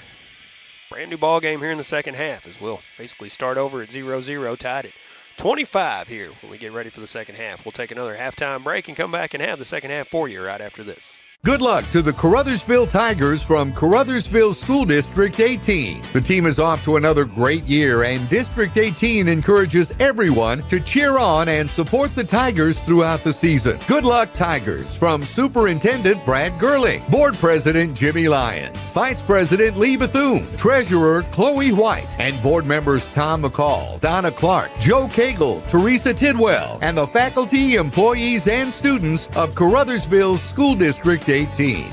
brand new ball game here in the second half, as we'll basically start over at 0-0, tied at 25 here when we get ready for the second half. We'll take another halftime break and come back and have the second half for you right after this. Good luck to the Caruthersville Tigers from Caruthersville School District 18. The team is off to another great year, and District 18 encourages everyone to cheer on and support the Tigers throughout the season. Good luck, Tigers, from Superintendent Brad Gurley, Board President Jimmy Lyons, Vice President Lee Bethune, Treasurer Chloe White, and Board members Tom McCall, Donna Clark, Joe Cagle, Teresa Tidwell, and the faculty, employees, and students of Caruthersville School District 18.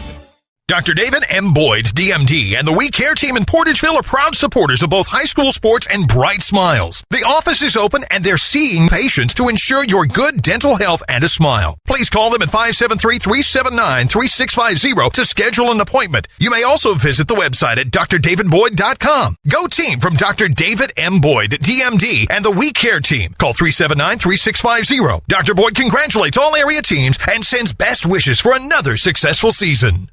Dr. David M. Boyd, DMD, and the We Care team in Portageville are proud supporters of both high school sports and Bright Smiles. The office is open and they're seeing patients to ensure your good dental health and a smile. Please call them at 573-379-3650 to schedule an appointment. You may also visit the website at drdavidboyd.com. Go team from Dr. David M. Boyd, DMD, and the We Care team. Call 379-3650. Dr. Boyd congratulates all area teams and sends best wishes for another successful season.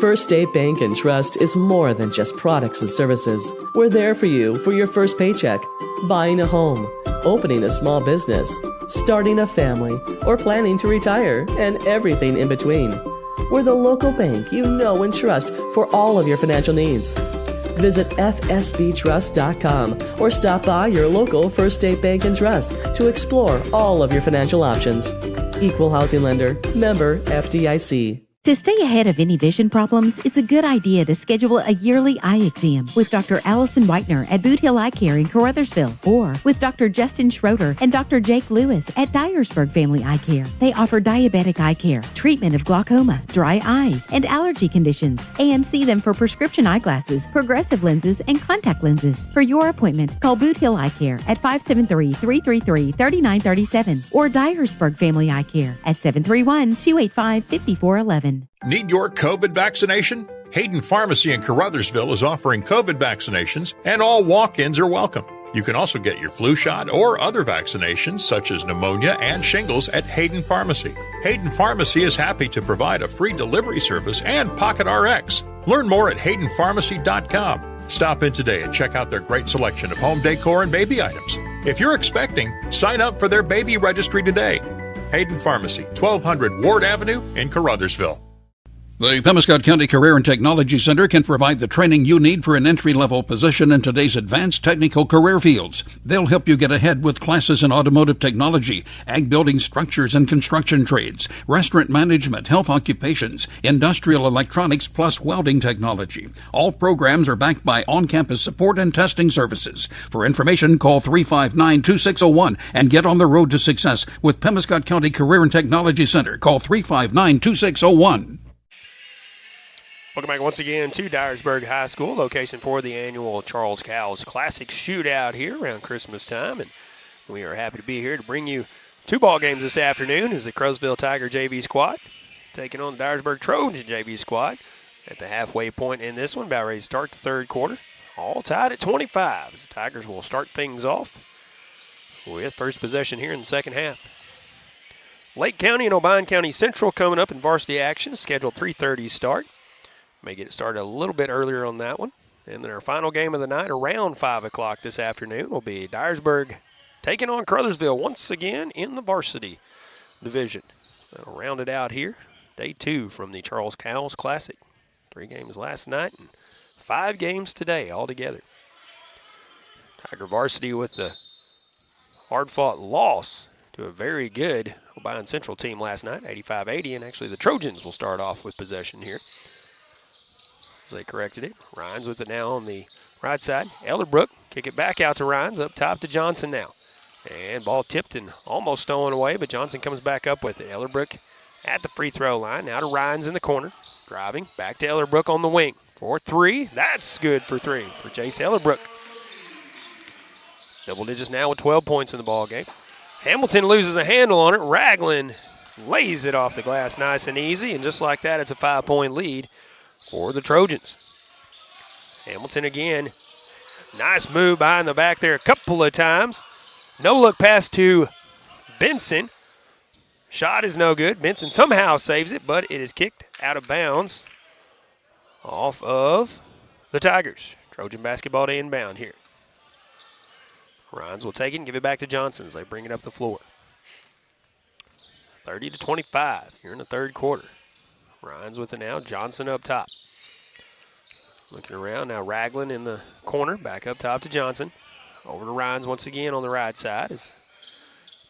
First State Bank and Trust is more than just products and services. We're there for you for your first paycheck, buying a home, opening a small business, starting a family, or planning to retire, and everything in between. We're the local bank you know and trust for all of your financial needs. Visit fsbtrust.com or stop by your local First State Bank and Trust to explore all of your financial options. Equal housing lender, member FDIC. To stay ahead of any vision problems, it's a good idea to schedule a yearly eye exam with Dr. Allison Whitener at Boot Hill Eye Care in Caruthersville, or with Dr. Justin Schroeder and Dr. Jake Lewis at Dyersburg Family Eye Care. They offer diabetic eye care, treatment of glaucoma, dry eyes, and allergy conditions, and see them for prescription eyeglasses, progressive lenses, and contact lenses. For your appointment, call Boot Hill Eye Care at 573-333-3937 or Dyersburg Family Eye Care at 731-285-5411. Need your COVID vaccination? Hayden Pharmacy in Caruthersville is offering COVID vaccinations, and all walk-ins are welcome. You can also get your flu shot or other vaccinations such as pneumonia and shingles at Hayden Pharmacy. Hayden Pharmacy is happy to provide a free delivery service and Pocket RX. Learn more at haydenpharmacy.com. Stop in today and check out their great selection of home decor and baby items. If you're expecting, sign up for their baby registry today. Hayden Pharmacy, 1200 Ward Avenue in Caruthersville. The Pemiscot County Career and Technology Center can provide the training you need for an entry-level position in today's advanced technical career fields. They'll help you get ahead with classes in automotive technology, ag building structures and construction trades, restaurant management, health occupations, industrial electronics, plus welding technology. All programs are backed by on-campus support and testing services. For information, call 359-2601 and get on the road to success with Pemiscot County Career and Technology Center. Call 359-2601. Welcome back once again to Dyersburg High School, location for the annual Charles Cowles Classic Shootout here around Christmas time. And we are happy to be here to bring you two ball games this afternoon as the Caruthersville Tiger JV squad taking on the Dyersburg Trojans JV squad at the halfway point in this one, about ready to start the third quarter. All tied at 25 as the Tigers will start things off with first possession here in the second half. Lake County and Obion County Central coming up in varsity action, scheduled 3:30 start. May get it started a little bit earlier on that one. And then our final game of the night around 5 o'clock this afternoon will be Dyersburg taking on Caruthersville once again in the varsity division. That'll round it out here. Day 2 from the Charles Cowles Classic. 3 games last night and 5 games today altogether. Tiger varsity with the hard-fought loss to a very good Obion Central team last night, 85-80, and actually the Trojans will start off with possession here. They corrected it. Rhines with it now on the right side. Elderbrook kick it back out to Rhines, up top to Johnson now. And ball tipped and almost stolen away, but Johnson comes back up with it. Elderbrook at the free throw line. Now to Rhines in the corner. Driving back to Elderbrook on the wing. For 3. That's good for 3 for Jace Elderbrook. Double digits now with 12 points in the ball game. Hamilton loses a handle on it. Ragland lays it off the glass nice and easy, and just like that, it's a 5-point lead for the Trojans. Hamilton again. Nice move behind the back there a couple of times. No look pass to Benson. Shot is no good. Benson somehow saves it, but it is kicked out of bounds off of the Tigers. Trojan basketball to inbound here. Rhines will take it and give it back to Johnson as they bring it up the floor. 30-25 here in the third quarter. Rhines with it now. Johnson up top. Looking around now. Ragland in the corner. Back up top to Johnson. Over to Rhines once again on the right side. It's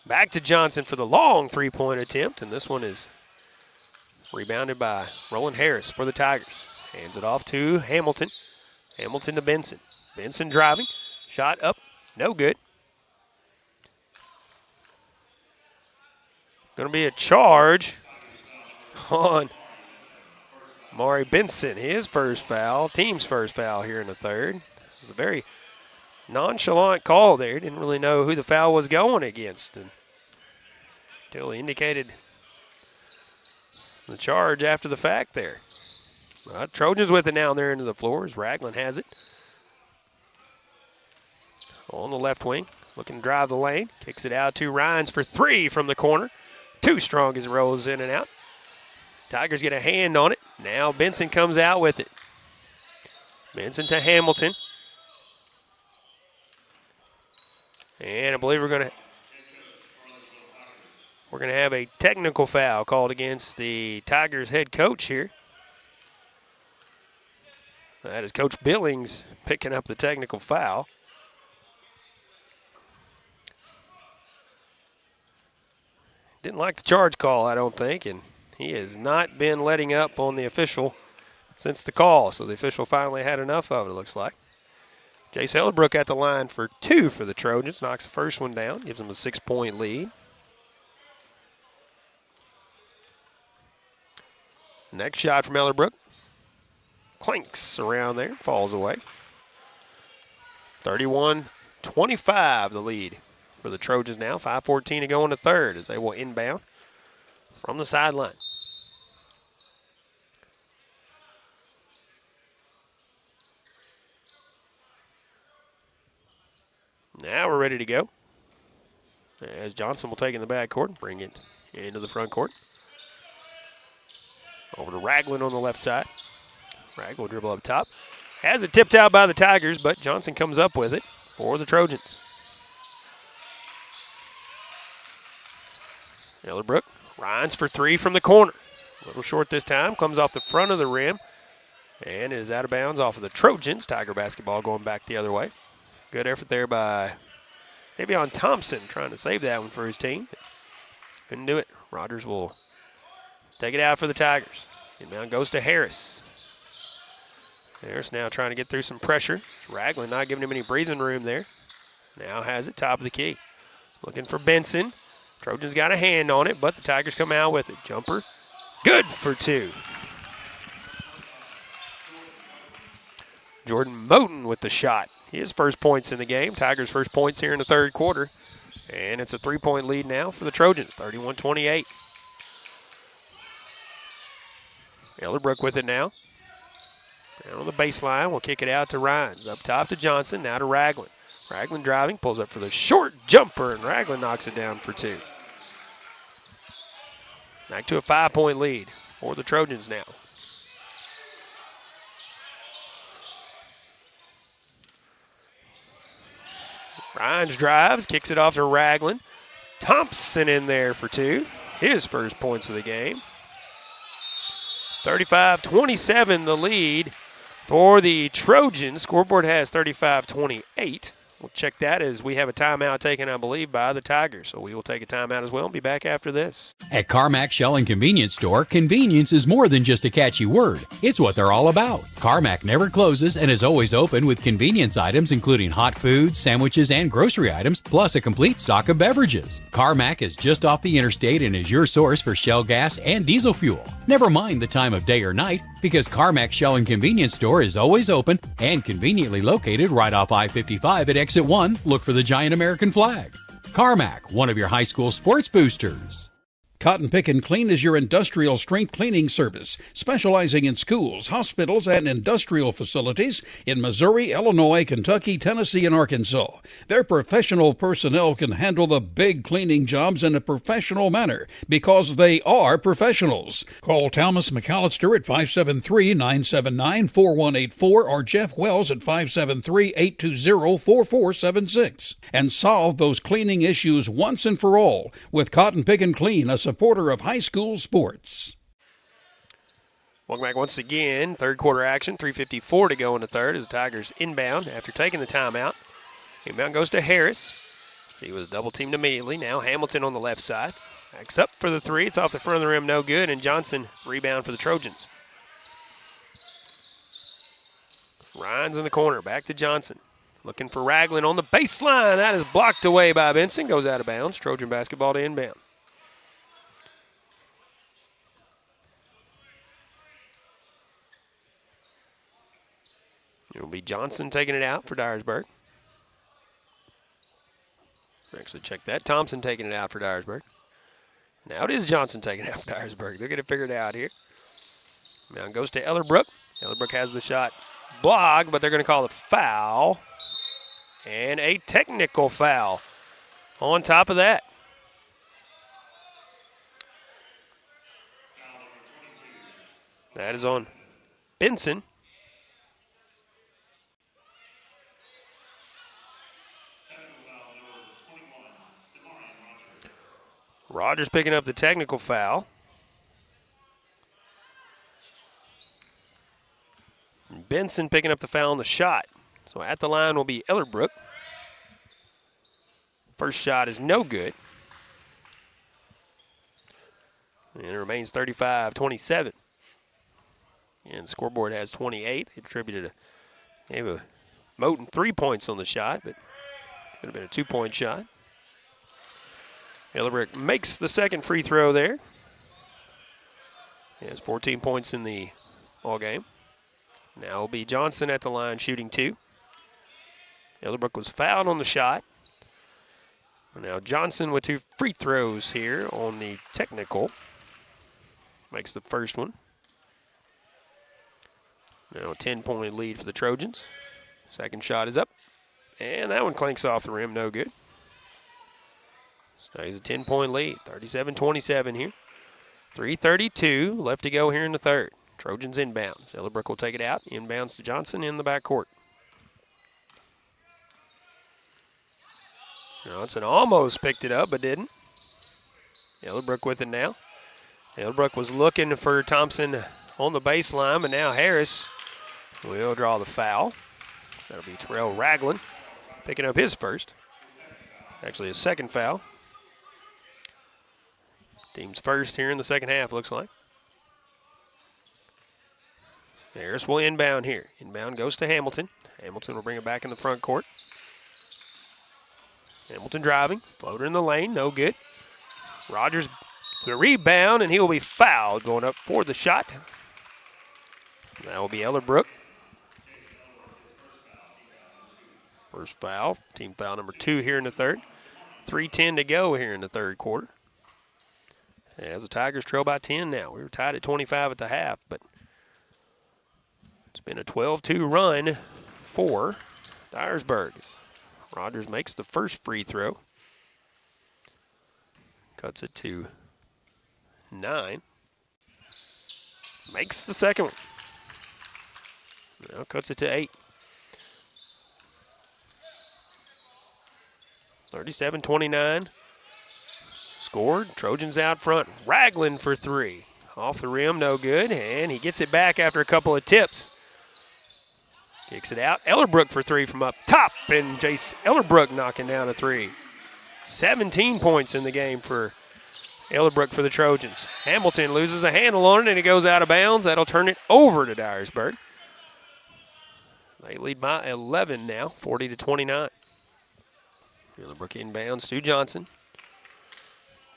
back to Johnson for the long three-point attempt, and this one is rebounded by Roland Harris for the Tigers. Hands it off to Hamilton. Hamilton to Benson. Benson driving. Shot up. No good. Going to be a charge on Maury Benson, his first foul, team's first foul here in the third. It was a very nonchalant call there. Didn't really know who the foul was going against until he indicated the charge after the fact there. Trojans with it now, they're into the floor as Ragland has it. On the left wing, looking to drive the lane. Kicks it out to Rhines for 3 from the corner. Too strong as it rolls in and out. Tigers get a hand on it. Now Benson comes out with it. Benson to Hamilton. And I believe we're going to have a technical foul called against the Tigers head coach here. That is Coach Billings picking up the technical foul. Didn't like the charge call, I don't think, and he has not been letting up on the official since the call, so the official finally had enough of it, it looks like. Jace Elderbrook at the line for 2 for the Trojans, knocks the first one down, gives them a 6-point lead. Next shot from Elderbrook. Clinks around there, falls away. 31-25 the lead for the Trojans now. 5:14 to go in the third as they will inbound from the sideline. Now we're ready to go. As Johnson will take in the backcourt and bring it into the front court. Over to Ragland on the left side. Ragland will dribble up top. Has it tipped out by the Tigers, but Johnson comes up with it for the Trojans. Elderbrook, Rhines for three from the corner. A little short this time, comes off the front of the rim, and is out of bounds off of the Trojans. Tiger basketball going back the other way. Good effort there by Davion Thompson, trying to save that one for his team. Couldn't do it. Rogers will take it out for the Tigers. Inbound goes to Harris. Harris now trying to get through some pressure. Ragland not giving him any breathing room there. Now has it top of the key. Looking for Benson. Trojans got a hand on it, but the Tigers come out with it. Jumper, good for two. Jordan Moten with the shot. His first points in the game. Tigers' first points here in the third quarter. And it's a three-point lead now for the Trojans, 31-28. Elderbrook with it now. Down on the baseline, we'll kick it out to Rhines. Up top to Johnson, now to Ragland. Ragland driving, pulls up for the short jumper, and Ragland knocks it down for two. Back to a 5-point lead for the Trojans now. Rhines drives, kicks it off to Ragland. Thompson in there for two. His first points of the game. 35-27 the lead for the Trojans. Scoreboard has 35-28. We'll check that as we have a timeout taken, I believe, by the Tigers. So we will take a timeout as well and be back after this. At Carmack Shell and Convenience Store, convenience is more than just a catchy word. It's what they're all about. Carmack never closes and is always open with convenience items including hot foods, sandwiches, and grocery items, plus a complete stock of beverages. Carmack is just off the interstate and is your source for Shell gas and diesel fuel. Never mind the time of day or night, because Carmack Shell and Convenience Store is always open and conveniently located right off I-55 at Exit 1. Look for the giant American flag. Carmack, one of your high school sports boosters. Cotton Pick and Clean is your industrial strength cleaning service, specializing in schools, hospitals, and industrial facilities in Missouri, Illinois, Kentucky, Tennessee, and Arkansas. Their professional personnel can handle the big cleaning jobs in a professional manner because they are professionals. Call Thomas McAllister at 573-979-4184 or Jeff Wells at 573-820-4476 and solve those cleaning issues once and for all with Cotton Pick and Clean, a supporter of high school sports. Welcome back once again. Third quarter action, 3:54 to go in the third as the Tigers inbound after taking the timeout. Inbound goes to Harris. He was double teamed immediately. Now Hamilton on the left side. Backs up for the three. It's off the front of the rim, no good. And Johnson rebound for the Trojans. Rhines in the corner. Back to Johnson. Looking for Ragland on the baseline. That is blocked away by Benson. Goes out of bounds. Trojan basketball to inbound. It'll be Johnson taking it out for Dyersburg. Actually, check that. Thompson taking it out for Dyersburg. Now it is Johnson taking it out for Dyersburg. They're going to figure it out here. Now it goes to Elderbrook. Elderbrook has the shot blocked, but they're going to call a foul. And a technical foul on top of that. That is on Benson. Rogers picking up the technical foul. Benson picking up the foul on the shot. So at the line will be Elderbrook. First shot is no good. And it remains 35-27. And the scoreboard has 28. They attributed gave a Moten 3 points on the shot, but could have been a 2-point shot. Elderbrook makes the second free throw there. He has 14 points in the ball game. Now it'll be Johnson at the line shooting two. Elderbrook was fouled on the shot. Now Johnson with 2 free throws here on the technical. Makes the first one. Now a 10-point lead for the Trojans. Second shot is up. And that one clanks off the rim, no good. So he's a 10-point lead, 37-27 here. 3:32 left to go here in the third. Trojans inbounds. Ellerbrook will take it out. Inbounds to Johnson in the backcourt. Johnson almost picked it up, but didn't. Ellerbrook with it now. Ellerbrook was looking for Thompson on the baseline, but now Harris will draw the foul. That'll be Terrell Ragland picking up his first. Actually, his second foul. Team's first here in the second half, looks like. Harris will inbound here. Inbound goes to Hamilton. Hamilton will bring it back in the front court. Hamilton driving. Floater in the lane, no good. Rogers the rebound, and he will be fouled going up for the shot. That will be Ellerbrook. First foul, team foul number 2 here in the third. 3:10 to go here in the third quarter. As the Tigers trail by 10 now. We were tied at 25 at the half, but it's been a 12-2 run for Dyersburg. Rogers makes the first free throw. Cuts it to 9. Makes the second one. Now cuts it to 8. 37-29. Scored. Trojans out front. Ragland for 3. Off the rim, no good. And he gets it back after a couple of tips. Kicks it out. Ellerbrook for 3 from up top. And Jace Ellerbrook knocking down a 3. 17 points in the game for Ellerbrook for the Trojans. Hamilton loses a handle on it, and it goes out of bounds. That'll turn it over to Dyersburg. They lead by 11 now, 40-29. Ellerbrook inbounds to Johnson.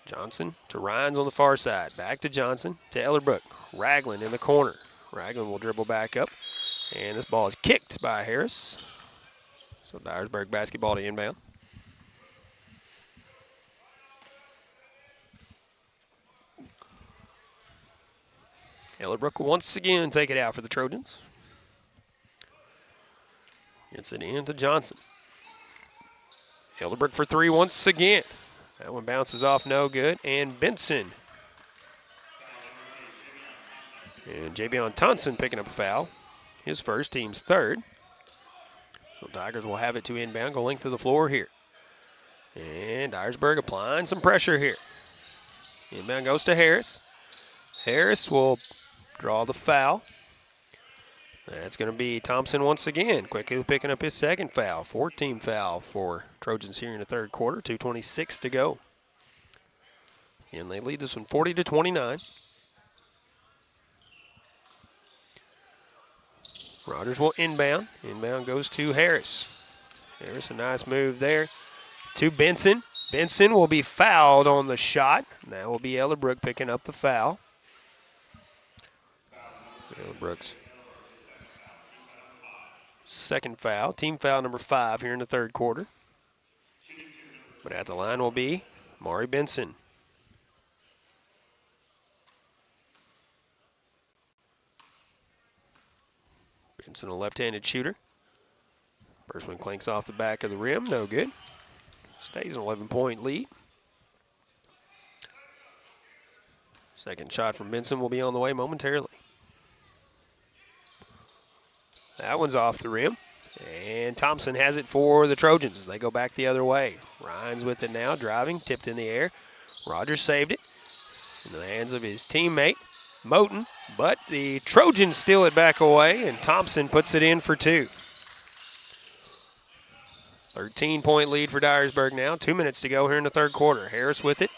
Johnson to Rhines on the far side. Back to Johnson to Ellerbrook. Ragland in the corner. Ragland will dribble back up. And this ball is kicked by Harris. So Dyersburg basketball to inbound. Ellerbrook will once again take it out for the Trojans. Gets it into Johnson. Ellerbrook for 3 once again. That one bounces off, no good. And Benson. And Javion Thompson picking up a foul. His first, team's third. So Tigers will have it to inbound, go length of the floor here. And Dyersburg applying some pressure here. Inbound goes to Harris. Harris will draw the foul. That's going to be Thompson once again, quickly picking up his second foul. 14 foul for Trojans here in the third quarter, 2:26 to go. And they lead this one 40-29. Rogers will inbound. Inbound goes to Harris. Harris, a nice move there to Benson. Benson will be fouled on the shot. That will be Ellerbrook picking up the foul. Ellerbrook's second foul, team foul number 5 here in the third quarter. But at the line will be Maury Benson. Benson, a left-handed shooter. First one clanks off the back of the rim, no good. Stays an 11-point lead. Second shot from Benson will be on the way momentarily. That one's off the rim. And Thompson has it for the Trojans as they go back the other way. Rhines with it now, driving, tipped in the air. Rogers saved it into the hands of his teammate, Moten. But the Trojans steal it back away, and Thompson puts it in for 2. 13-point lead for Dyersburg now. 2 minutes to go here in the third quarter. Harris with it.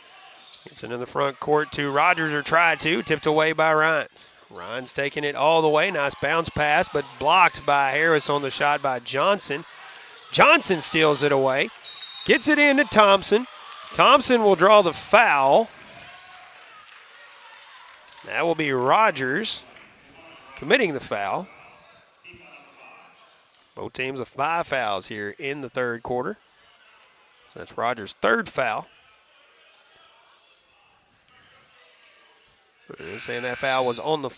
Gets into the front court to Rogers, or tried to. Tipped away by Rhines. Rhines taking it all the way. Nice bounce pass, but blocked by Harris on the shot by Johnson. Johnson steals it away. Gets it into Thompson. Thompson will draw the foul. That will be Rogers committing the foul. Both teams with 5 fouls here in the third quarter. So that's Rogers' third foul. They're saying that foul was on the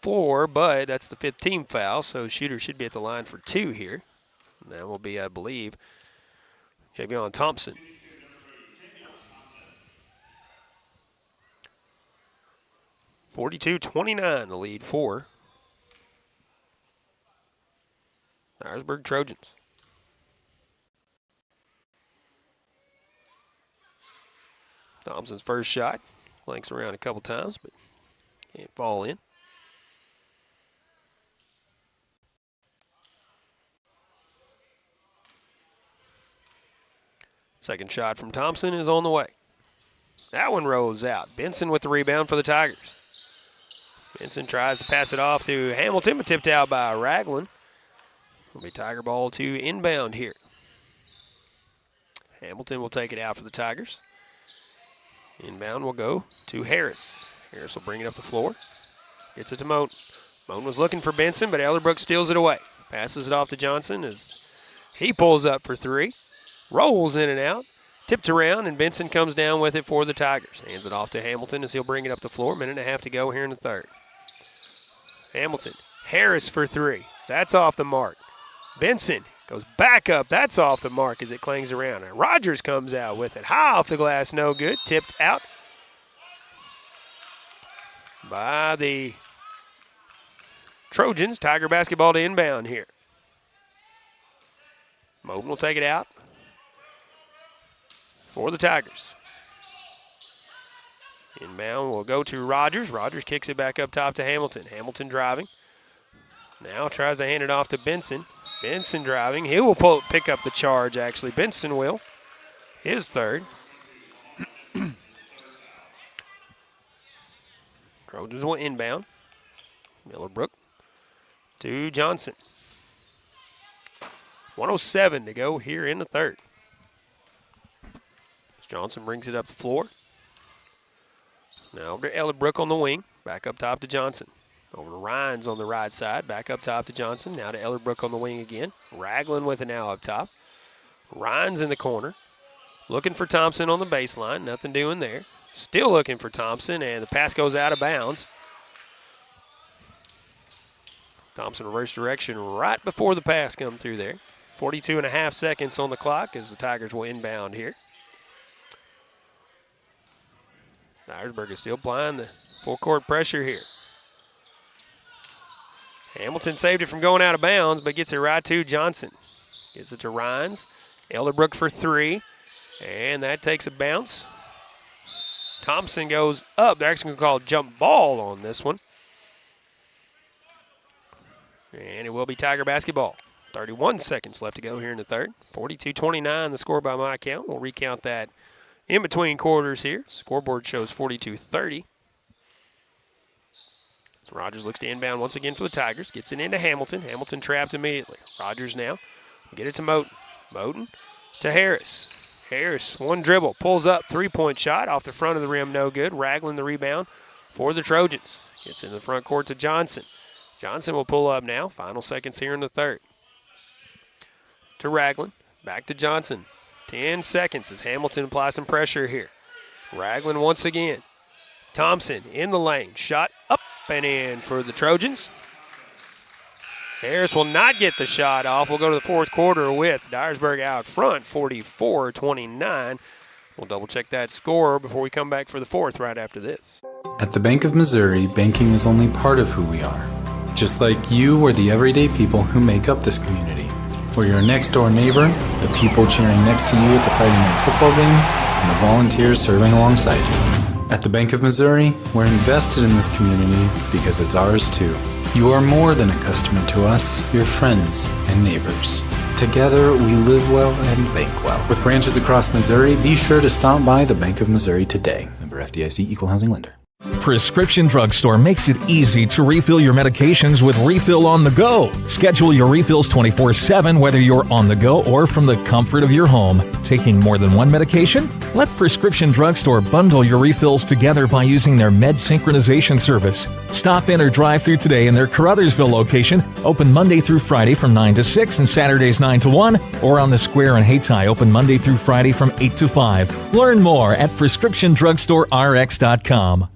floor, but that's the 15th foul, so shooter should be at the line for 2 here. And that will be, I believe, Javion Thompson. (42-29) the lead for Dyersburg Trojans. Thompson's first shot. Flanks around a couple times, but can't fall in. Second shot from Thompson is on the way. That one rolls out. Benson with the rebound for the Tigers. Benson tries to pass it off to Hamilton, but tipped out by Ragland. It'll be Tiger ball to inbound here. Hamilton will take it out for the Tigers. Inbound will go to Harris. Harris will bring it up the floor. Gets it to Moten. Moten was looking for Benson, but Elderbrook steals it away. Passes it off to Johnson as he pulls up for three. Rolls in and out. Tipped around, and Benson comes down with it for the Tigers. Hands it off to Hamilton as he'll bring it up the floor. Minute and a half to go here in the third. Hamilton. Harris for three. That's off the mark. Benson goes back up. That's off the mark as it clangs around. And Rogers comes out with it. High off the glass, no good. Tipped out by the Trojans. Tiger basketball to inbound here. Moten will take it out for the Tigers. Inbound will go to Rogers. Rogers kicks it back up top to Hamilton. Hamilton driving. Now tries to hand it off to Benson. Benson driving. He will pick up the charge, actually. Benson will. His third. Trojans will inbound. Millerbrook to Johnson. 1:07 to go here in the third. Johnson brings it up the floor. Now over to Elderbrook on the wing. Back up top to Johnson. Over to Rhines on the right side. Back up top to Johnson. Now to Elderbrook on the wing again. Ragland with it now up top. Rhines in the corner. Looking for Thompson on the baseline. Nothing doing there. Still looking for Thompson, and the pass goes out of bounds. Thompson reverse direction right before the pass come through there. 42.5 seconds on the clock as the Tigers will inbound here. Dyersburg is still applying the full court pressure here. Hamilton saved it from going out of bounds, but gets it right to Johnson. Gets it to Rhines. Elderbrook for three, and that takes a bounce. Thompson goes up. They're actually going to call a jump ball on this one. And it will be Tiger basketball. 31 seconds left to go here in the third. 42-29 the score by my count. We'll recount that in between quarters here. Scoreboard shows 42-30. So Rogers looks to inbound once again for the Tigers. Gets it into Hamilton. Hamilton trapped immediately. Rogers now. Get it to Moten. Moten to Harris. Harris, one dribble. Pulls up. Three-point shot off the front of the rim. No good. Ragland the rebound for the Trojans. Gets in the front court to Johnson. Johnson will pull up now. Final seconds here in the third. To Ragland. Back to Johnson. 10 seconds as Hamilton applies some pressure here. Ragland once again. Thompson in the lane. Shot up and in for the Trojans. Harris will not get the shot off. We'll go to the fourth quarter with Dyersburg out front, 44-29. We'll double check that score before we come back for the fourth right after this. At the Bank of Missouri, banking is only part of who we are. Just like you are the everyday people who make up this community. We're your next door neighbor, the people cheering next to you at the Friday night football game, and the volunteers serving alongside you. At the Bank of Missouri, we're invested in this community because it's ours too. You are more than a customer to us, you're friends and neighbors. Together, we live well and bank well. With branches across Missouri, be sure to stop by the Bank of Missouri today. Member FDIC, Equal Housing Lender. Prescription Drugstore makes it easy to refill your medications with Refill on the Go. Schedule your refills 24/7 whether you're on the go or from the comfort of your home. Taking more than one medication? Let Prescription Drugstore bundle your refills together by using their med synchronization service. Stop in or drive through today in their Caruthersville location, open Monday through Friday from 9 to 6 and Saturdays 9 to 1, or on the Square in Hayti, open Monday through Friday from 8 to 5. Learn more at PrescriptionDrugstoreRx.com.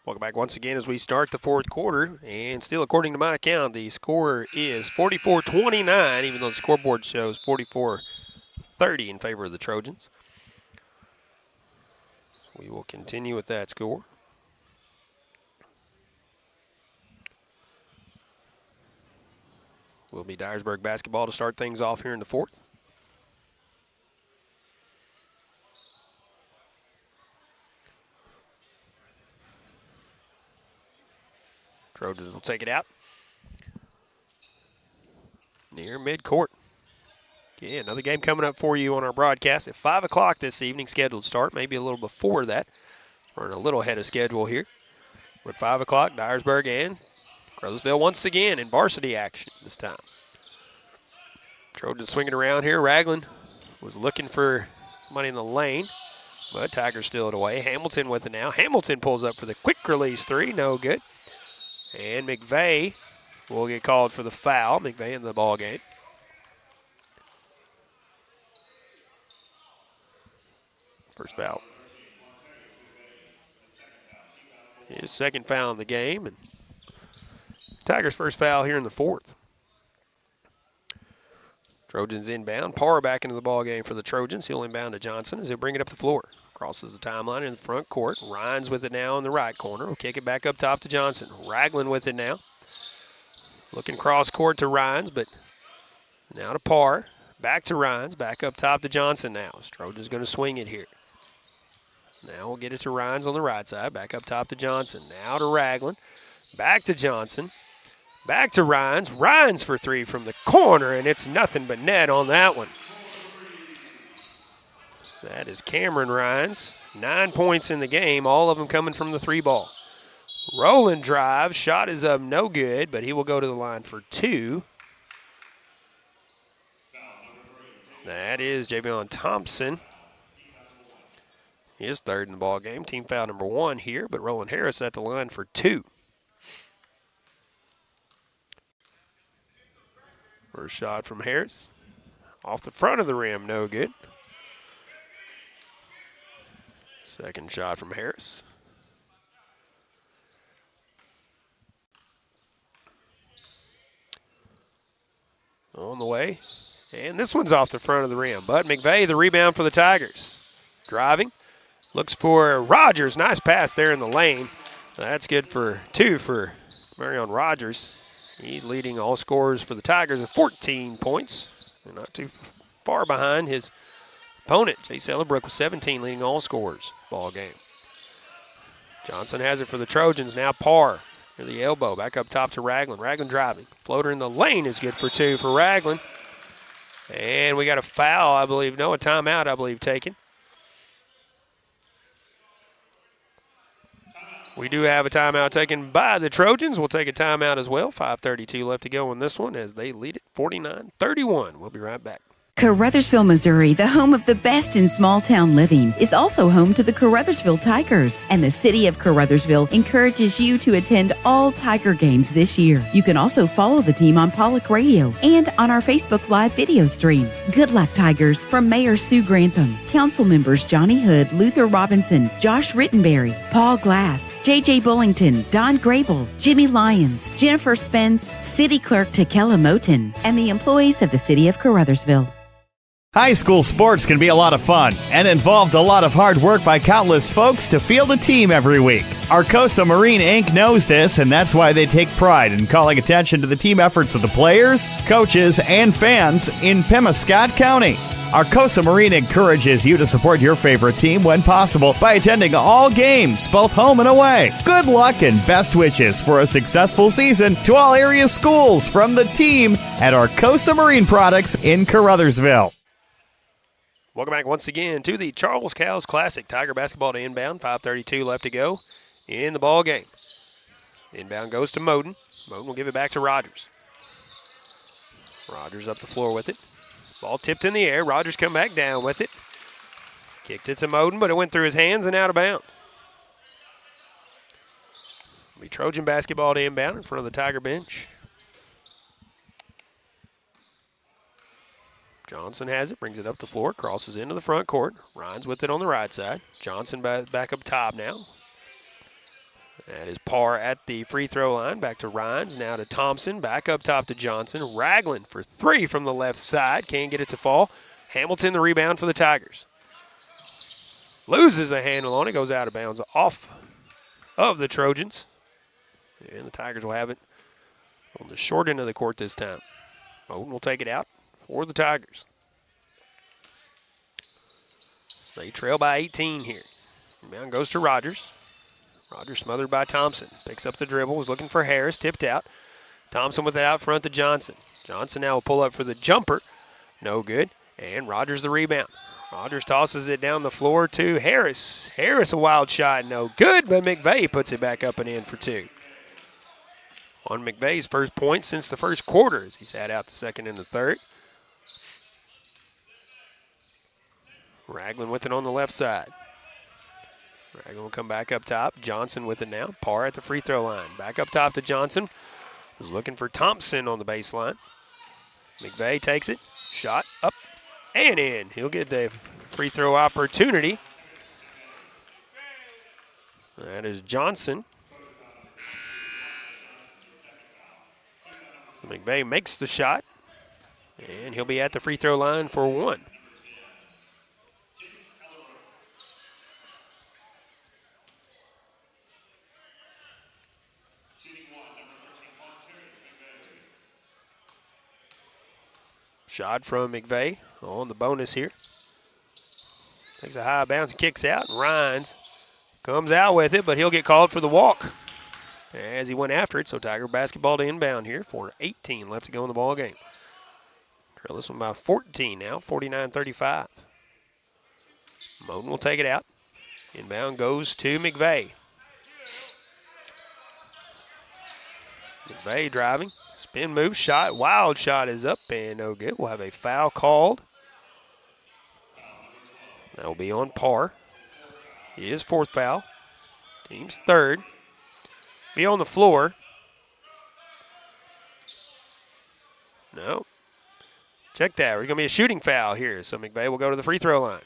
Welcome back once again as we start the fourth quarter. And still, according to my account, the score is 44-29, even though the scoreboard shows 44-30 in favor of the Trojans. We will continue with that score. Will be Dyersburg basketball to start things off here in the fourth. Trojans will take it out. Near midcourt. Yeah, another game coming up for you on our broadcast at 5 o'clock this evening, scheduled start, maybe a little before that. We're a little ahead of schedule here. At 5 o'clock, Dyersburg and Caruthersville once again in varsity action this time. Trojans swinging around here. Ragland was looking for somebody in the lane, but Tigers steal it away. Hamilton with it now. Hamilton pulls up for the quick release three, no good. And McVeigh will get called for the foul. McVeigh in the ball game. First foul. His second foul in the game, and Tigers' first foul here in the fourth. Trojans inbound. Parr back into the ball game for the Trojans. He'll inbound to Johnson as he'll bring it up the floor. Crosses the timeline in the front court. Rhines with it now in the right corner. Will kick it back up top to Johnson. Ragland with it now. Looking cross court to Rhines, but now to Parr. Back to Rhines. Back up top to Johnson now. Trojans going to swing it here. Now we'll get it to Rhines on the right side. Back up top to Johnson. Now to Ragland. Back to Johnson. Back to Rhines. Rhines for three from the corner, and it's nothing but net on that one. That is Cameron Rhines. 9 points in the game, all of them coming from the three ball. Rolling drive. Shot is up, no good, but he will go to the line for two. That is Javion Thompson. His third in the ball game. Team foul number one here, but Roland Harris at the line for two. First shot from Harris. Off the front of the rim, no good. Second shot from Harris. On the way. And this one's off the front of the rim. But McVeigh, the rebound for the Tigers. Driving. Looks for Rogers. Nice pass there in the lane. That's good for two for Marion Rogers. He's leading all scorers for the Tigers with 14 points. They're not too far behind his opponent, Jay Sellerbrook, with 17, leading all scorers ball game. Johnson has it for the Trojans. Now Parr near the elbow. Back up top to Ragland. Ragland driving. Floater in the lane is good for two for Ragland. And we got a foul, I believe. No, a timeout, I believe, taken. We do have a timeout taken by the Trojans. We'll take a timeout as well. 5:32 left to go in this one as they lead it 49-31. We'll be right back. Caruthersville, Missouri, the home of the best in small-town living, is also home to the Caruthersville Tigers. And the city of Caruthersville encourages you to attend all Tiger games this year. You can also follow the team on Pollock Radio and on our Facebook Live video stream. Good luck, Tigers, from Mayor Sue Grantham, Council members Johnny Hood, Luther Robinson, Josh Rittenberry, Paul Glass, J.J. Bullington, Don Grable, Jimmy Lyons, Jennifer Spence, City Clerk Takela Moten, and the employees of the city of Caruthersville. High school sports can be a lot of fun and involved a lot of hard work by countless folks to field a team every week. Arcosa Marine Inc. knows this, and that's why they take pride in calling attention to the team efforts of the players, coaches, and fans in Pemiscot County. Arcosa Marine encourages you to support your favorite team when possible by attending all games, both home and away. Good luck and best wishes for a successful season to all area schools from the team at Arcosa Marine Products in Caruthersville. Welcome back once again to the Charles Cowles Classic. Tiger basketball to inbound. 5:32 left to go in the ball game. Inbound goes to Moden. Moden will give it back to Rogers. Rogers up the floor with it. Ball tipped in the air. Rogers come back down with it. Kicked it to Moden, but it went through his hands and out of bounds. It'll be Trojan basketball to inbound in front of the Tiger bench. Johnson has it, brings it up the floor, crosses into the front court. Rhines with it on the right side. Johnson back up top now. That is Parr at the free throw line. Back to Rhines, now to Thompson. Back up top to Johnson. Ragland for three from the left side. Can't get it to fall. Hamilton the rebound for the Tigers. Loses a handle on it, goes out of bounds off of the Trojans. And the Tigers will have it on the short end of the court this time. Moten will take it out for the Tigers. So they trail by 18 here. Rebound goes to Rogers. Rogers smothered by Thompson. Picks up the dribble, was looking for Harris, tipped out. Thompson with it out front to Johnson. Johnson now will pull up for the jumper. No good. And Rogers the rebound. Rogers tosses it down the floor to Harris. Harris a wild shot, no good, but McVeigh puts it back up and in for two. On McVeigh's first point since the first quarter as he's had out the second and the third. Ragland with it on the left side. Ragland will come back up top. Johnson with it now. Parr at the free throw line. Back up top to Johnson. Was looking for Thompson on the baseline. McVeigh takes it. Shot up and in. He'll get the free throw opportunity. That is Johnson. McVeigh makes the shot, and he'll be at the free throw line for one. Shot from McVeigh on the bonus here. Takes a high bounce, kicks out, and Rhines comes out with it, but he'll get called for the walk as he went after it. So Tiger basketball to inbound here. 4:18 left to go in the ball game. Trail this one by 14 now, 49-35. Moten will take it out. Inbound goes to McVeigh. McVeigh driving. Spin move, shot, wild shot is up and no good. We'll have a foul called. That will be on Parr. His fourth foul. Team's third. Be on the floor. No. Check that. We're going to be a shooting foul here. So McVeigh will go to the free throw line.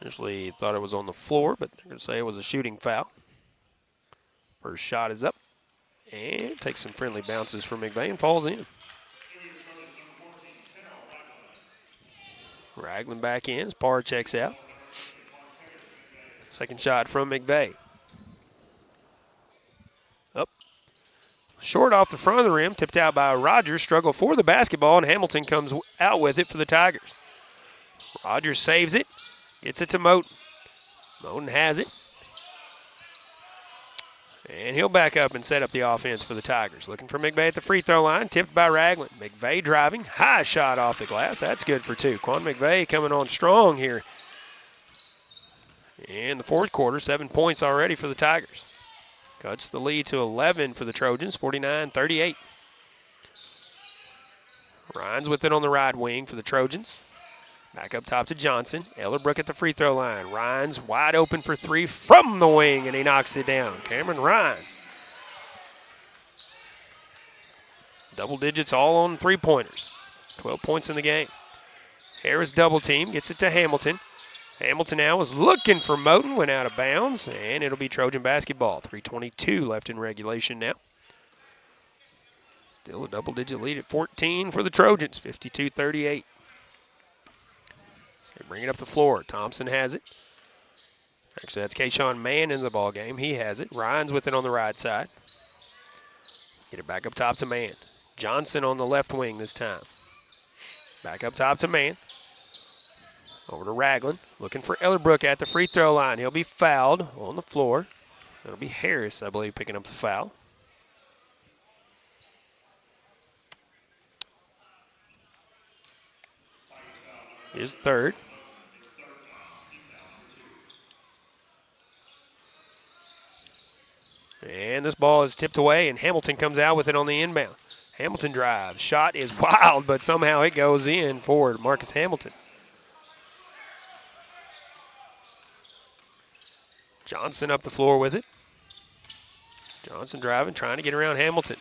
Initially thought it was on the floor, but they're going to say it was a shooting foul. First shot is up. And takes some friendly bounces from McVeigh and falls in. Ragland back in as Parr checks out. Second shot from McVeigh. Up. Short off the front of the rim, tipped out by Rogers. Struggle for the basketball, and Hamilton comes out with it for the Tigers. Rogers saves it. Gets it to Moten. Moten has it. And he'll back up and set up the offense for the Tigers. Looking for McVeigh at the free throw line. Tipped by Ragland. McVeigh driving. High shot off the glass. That's good for two. Quan McVeigh coming on strong here in the fourth quarter. 7 points already for the Tigers. Cuts the lead to 11 for the Trojans. 49-38. Rhines with it on the right wing for the Trojans. Back up top to Johnson. Ellerbrook at the free throw line. Rhines wide open for three from the wing, and he knocks it down. Cameron Rhines. Double digits all on three-pointers. 12 points in the game. Harris double team, gets it to Hamilton. Hamilton now is looking for Moten, went out of bounds, and it'll be Trojan basketball. 3:22 left in regulation now. Still a double-digit lead at 14 for the Trojans, 52-38. They bring it up the floor. Thompson has it. Actually, that's Kayshawn Mann in the ball game. He has it. Rhines with it on the right side. Get it back up top to Mann. Johnson on the left wing this time. Back up top to Mann. Over to Ragland. Looking for Ellerbrook at the free throw line. He'll be fouled on the floor. That'll be Harris, I believe, picking up the foul. His third. And this ball is tipped away, and Hamilton comes out with it on the inbound. Hamilton drives. Shot is wild, but somehow it goes in for Marcus Hamilton. Johnson up the floor with it. Johnson driving, trying to get around Hamilton.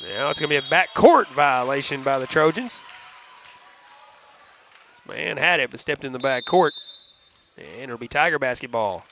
Now it's going to be a backcourt violation by the Trojans. This man had it, but stepped in the backcourt. And it'll be Tiger basketball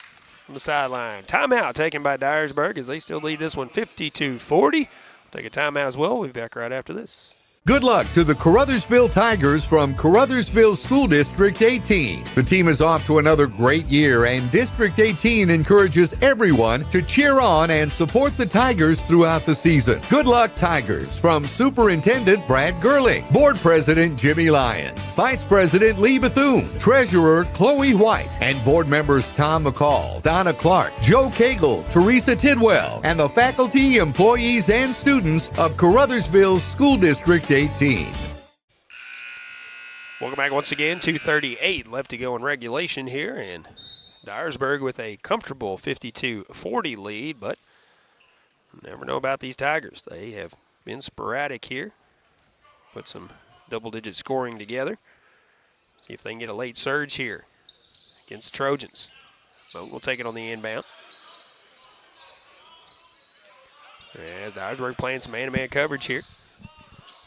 from the sideline. Timeout taken by Dyersburg as they still lead this one 52-40. Take a timeout as well. We'll be back right after this. Good luck to the Caruthersville Tigers from Caruthersville School District 18. The team is off to another great year, and District 18 encourages everyone to cheer on and support the Tigers throughout the season. Good luck, Tigers, from Superintendent Brad Gerling, Board President Jimmy Lyons, Vice President Lee Bethune, Treasurer Chloe White, and Board members Tom McCall, Donna Clark, Joe Cagle, Teresa Tidwell, and the faculty, employees, and students of Caruthersville School District 18. Welcome back once again. 2:38 left to go in regulation here, and Dyersburg with a comfortable 52-40 lead, but never know about these Tigers. They have been sporadic here. Put some double-digit scoring together. See if they can get a late surge here against the Trojans. But we'll take it on the inbound. As Dyersburg playing some man-to-man coverage here.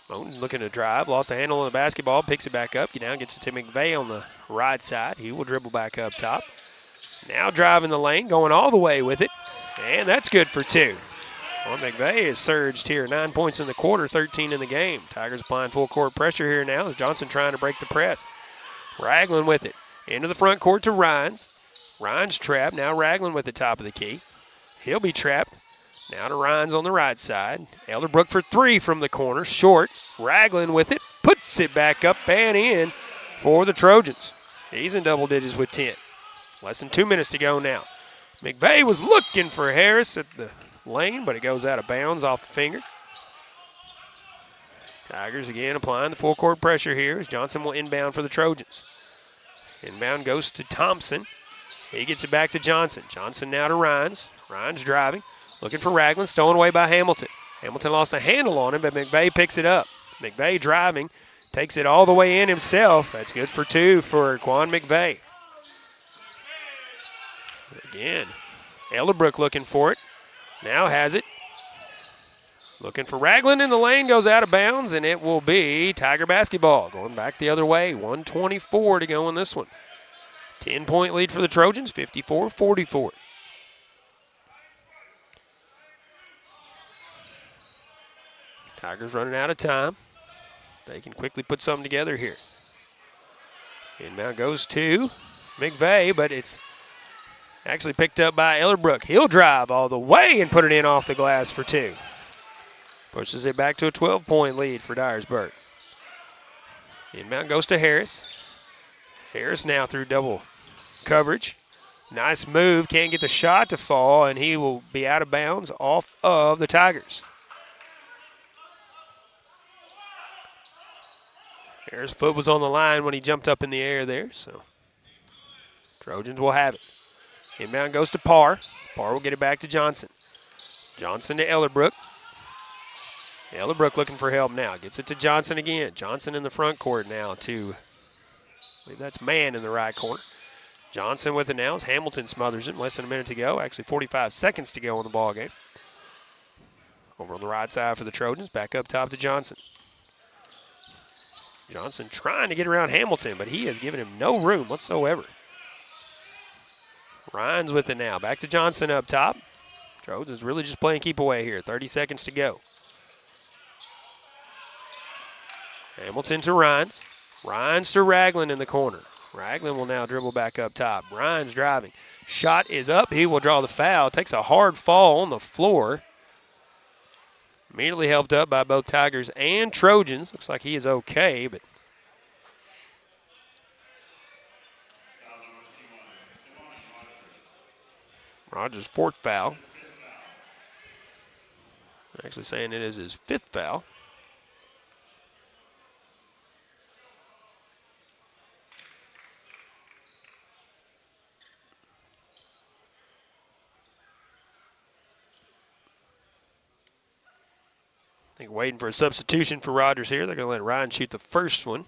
Moten's looking to drive, lost a handle on the basketball, picks it back up. Now gets it to McVeigh on the right side. He will dribble back up top. Now driving the lane, going all the way with it. And that's good for two. Well, McVeigh has surged here. 9 points in the quarter, 13 in the game. Tigers applying full court pressure here now as Johnson trying to break the press. Ragland with it. Into the front court to Rhines. Rhines trapped. Now Ragland with the top of the key. He'll be trapped. Now to Rhines on the right side. Elderbrook for three from the corner. Short. Ragland with it. Puts it back up and in for the Trojans. He's in double digits with 10. Less than 2 minutes to go now. McVeigh was looking for Harris at the lane, but it goes out of bounds off the finger. Tigers again applying the full court pressure here as Johnson will inbound for the Trojans. Inbound goes to Thompson. He gets it back to Johnson. Johnson now to Rhines. Rhines driving. Looking for Ragland, stolen away by Hamilton. Hamilton lost a handle on him, but McVeigh picks it up. McVeigh driving, takes it all the way in himself. That's good for two for Quan McVeigh. Again, Elderbrook looking for it. Now has it. Looking for Ragland in the lane, goes out of bounds, and it will be Tiger basketball. Going back the other way, 1:24 to go in this one. 10-point lead for the Trojans, 54-44. Tigers running out of time. They can quickly put something together here. Inbound goes to McVeigh, but it's actually picked up by Elderbrook. He'll drive all the way and put it in off the glass for two. Pushes it back to a 12-point lead for Dyersburg. Inbound goes to Harris. Harris now through double coverage. Nice move. Can't get the shot to fall, and he will be out of bounds off of the Tigers. Harris' foot was on the line when he jumped up in the air there, so Trojans will have it. Inbound goes to Parr. Parr will get it back to Johnson. Johnson to Elderbrook. Elderbrook looking for help now. Gets it to Johnson again. Johnson in the front court now to, I believe that's Mann in the right corner. Johnson with it now as Hamilton smothers him. Less than a minute to go. Actually 45 seconds to go in the ball game. Over on the right side for the Trojans. Back up top to Johnson. Johnson trying to get around Hamilton, but he has given him no room whatsoever. Rhines with it now. Back to Johnson up top. Trojans really just playing keep away here. 30 seconds to go. Hamilton to Rhines. Rhines to Ragland in the corner. Ragland will now dribble back up top. Rhines driving. Shot is up. He will draw the foul. Takes a hard fall on the floor. Immediately helped up by both Tigers and Trojans. Looks like he is okay, but Rogers' fourth foul. Actually saying it is his fifth foul. I think waiting for a substitution for Rogers here. They're going to let Ryan shoot the first one.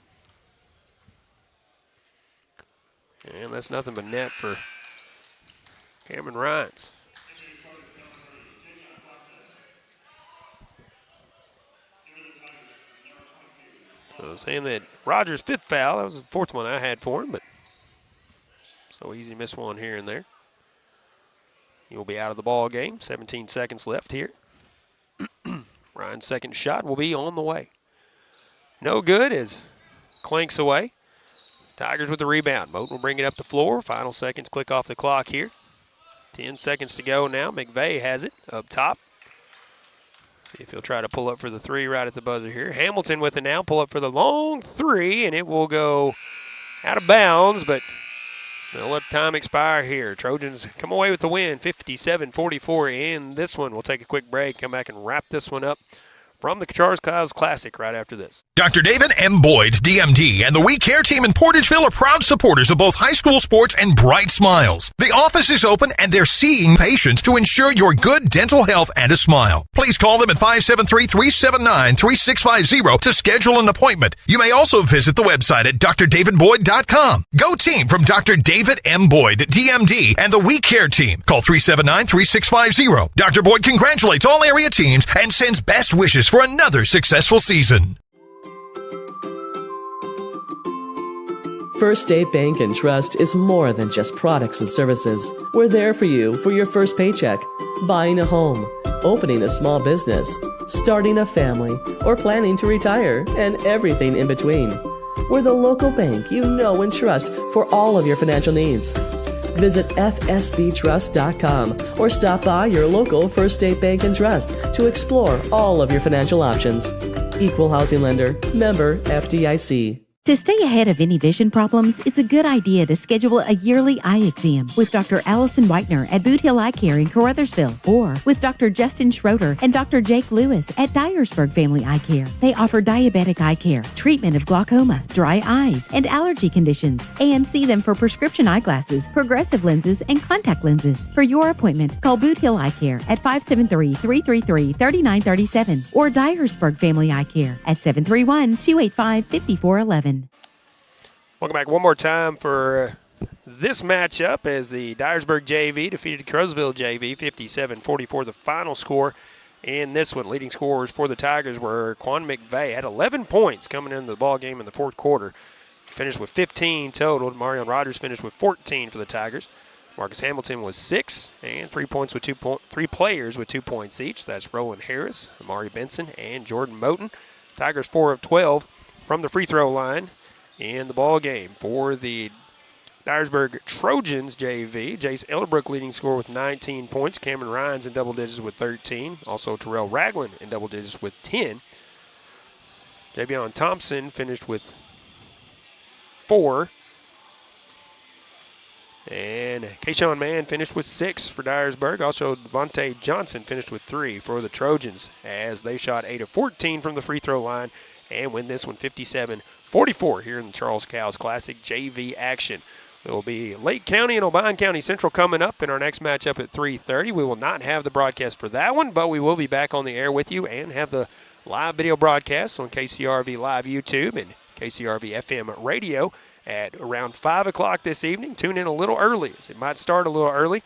And that's nothing but net for Cameron Rhines. So saying that Rogers' fifth foul, that was the fourth one I had for him, but so easy to miss one here and there. He will be out of the ball game. 17 seconds left here. Ryan's second shot will be on the way. No good as clinks away. Tigers with the rebound. Moten will bring it up the floor. Final seconds click off the clock here. 10 seconds to go now. McVeigh has it up top. See if he'll try to pull up for the three right at the buzzer here. Hamilton with it now. Pull up for the long three, and it will go out of bounds, but they'll let time expire here. Trojans come away with the win, 57-44 in this one. We'll take a quick break, come back and wrap this one up from the Cowles Classic right after this. Dr. David M. Boyd, DMD, and the We Care team in Portageville are proud supporters of both high school sports and Bright Smiles. The office is open and they're seeing patients to ensure your good dental health and a smile. Please call them at 573-379-3650 to schedule an appointment. You may also visit the website at drdavidboyd.com. Go team from Dr. David M. Boyd, DMD, and the We Care team. Call 379-3650. Dr. Boyd congratulates all area teams and sends best wishes for another successful season. First State Bank and Trust is more than just products and services. We're there for you for your first paycheck, buying a home, opening a small business, starting a family, or planning to retire, and everything in between. We're the local bank you know and trust for all of your financial needs. Visit fsbtrust.com or stop by your local First State Bank and Trust to explore all of your financial options. Equal housing lender, member FDIC. To stay ahead of any vision problems, it's a good idea to schedule a yearly eye exam with Dr. Allison Whitener at Boot Hill Eye Care in Caruthersville, or with Dr. Justin Schroeder and Dr. Jake Lewis at Dyersburg Family Eye Care. They offer diabetic eye care, treatment of glaucoma, dry eyes, and allergy conditions, and see them for prescription eyeglasses, progressive lenses, and contact lenses. For your appointment, call Boot Hill Eye Care at 573-333-3937 or Dyersburg Family Eye Care at 731-285-5411. Welcome back one more time for this matchup as the Dyersburg JV defeated Caruthersville JV 57-44, the final score in this one. Leading scorers for the Tigers were Quan McVeigh, had 11 points coming into the ball game in the fourth quarter. Finished with 15 total. Marion Rogers finished with 14 for the Tigers. Marcus Hamilton was 6, and 3 players with 2 points each. That's Roland Harris, Amari Benson, and Jordan Moten. Tigers 4 of 12 from the free throw line in the ball game. For the Dyersburg Trojans JV, Jace Elderbrook leading scorer with 19 points. Cameron Rhines in double digits with 13. Also Terrell Ragland in double digits with 10. Javion Thompson finished with 4. And Kayshawn Mann finished with 6 for Dyersburg. Also Devontae Johnson finished with 3 for the Trojans as they shot 8 of 14 from the free throw line and win this one 57-44 here in the Cowles Classic JV action. It will be Lake County and Obion County Central coming up in our next matchup at 3:30. We will not have the broadcast for that one, but we will be back on the air with you and have the live video broadcasts on KCRV Live YouTube and KCRV FM radio at around 5 o'clock this evening. Tune in a little early, as it might start a little early.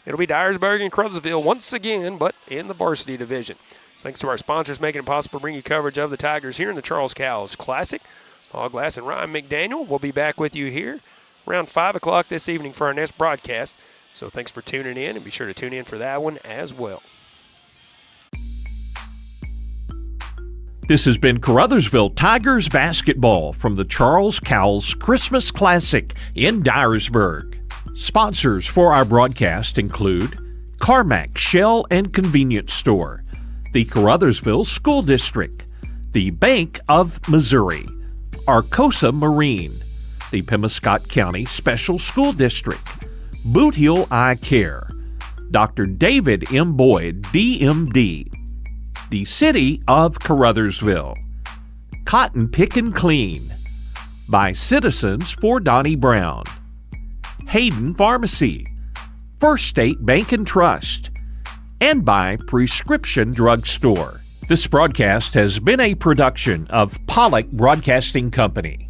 It'll be Dyersburg and Caruthersville once again, but in the varsity division. So thanks to our sponsors making it possible to bring you coverage of the Tigers here in the Cowles Classic. Paul Glass and Ryan McDaniel will be back with you here around 5 o'clock this evening for our next broadcast. So thanks for tuning in, and be sure to tune in for that one as well. This has been Caruthersville Tigers basketball from the Cowles Christmas Classic in Dyersburg. Sponsors for our broadcast include Carmack Shell and Convenience Store, the Caruthersville School District, the Bank of Missouri, Arcosa Marine, the Pemiscot County Special School District, Boot Hill Eye Care, Dr. David M. Boyd, DMD, the City of Caruthersville, Cotton Pick and Clean, by Citizens for Donnie Brown, Hayden Pharmacy, First State Bank and Trust, and by Prescription Drug Store. This broadcast has been a production of Pollock Broadcasting Company.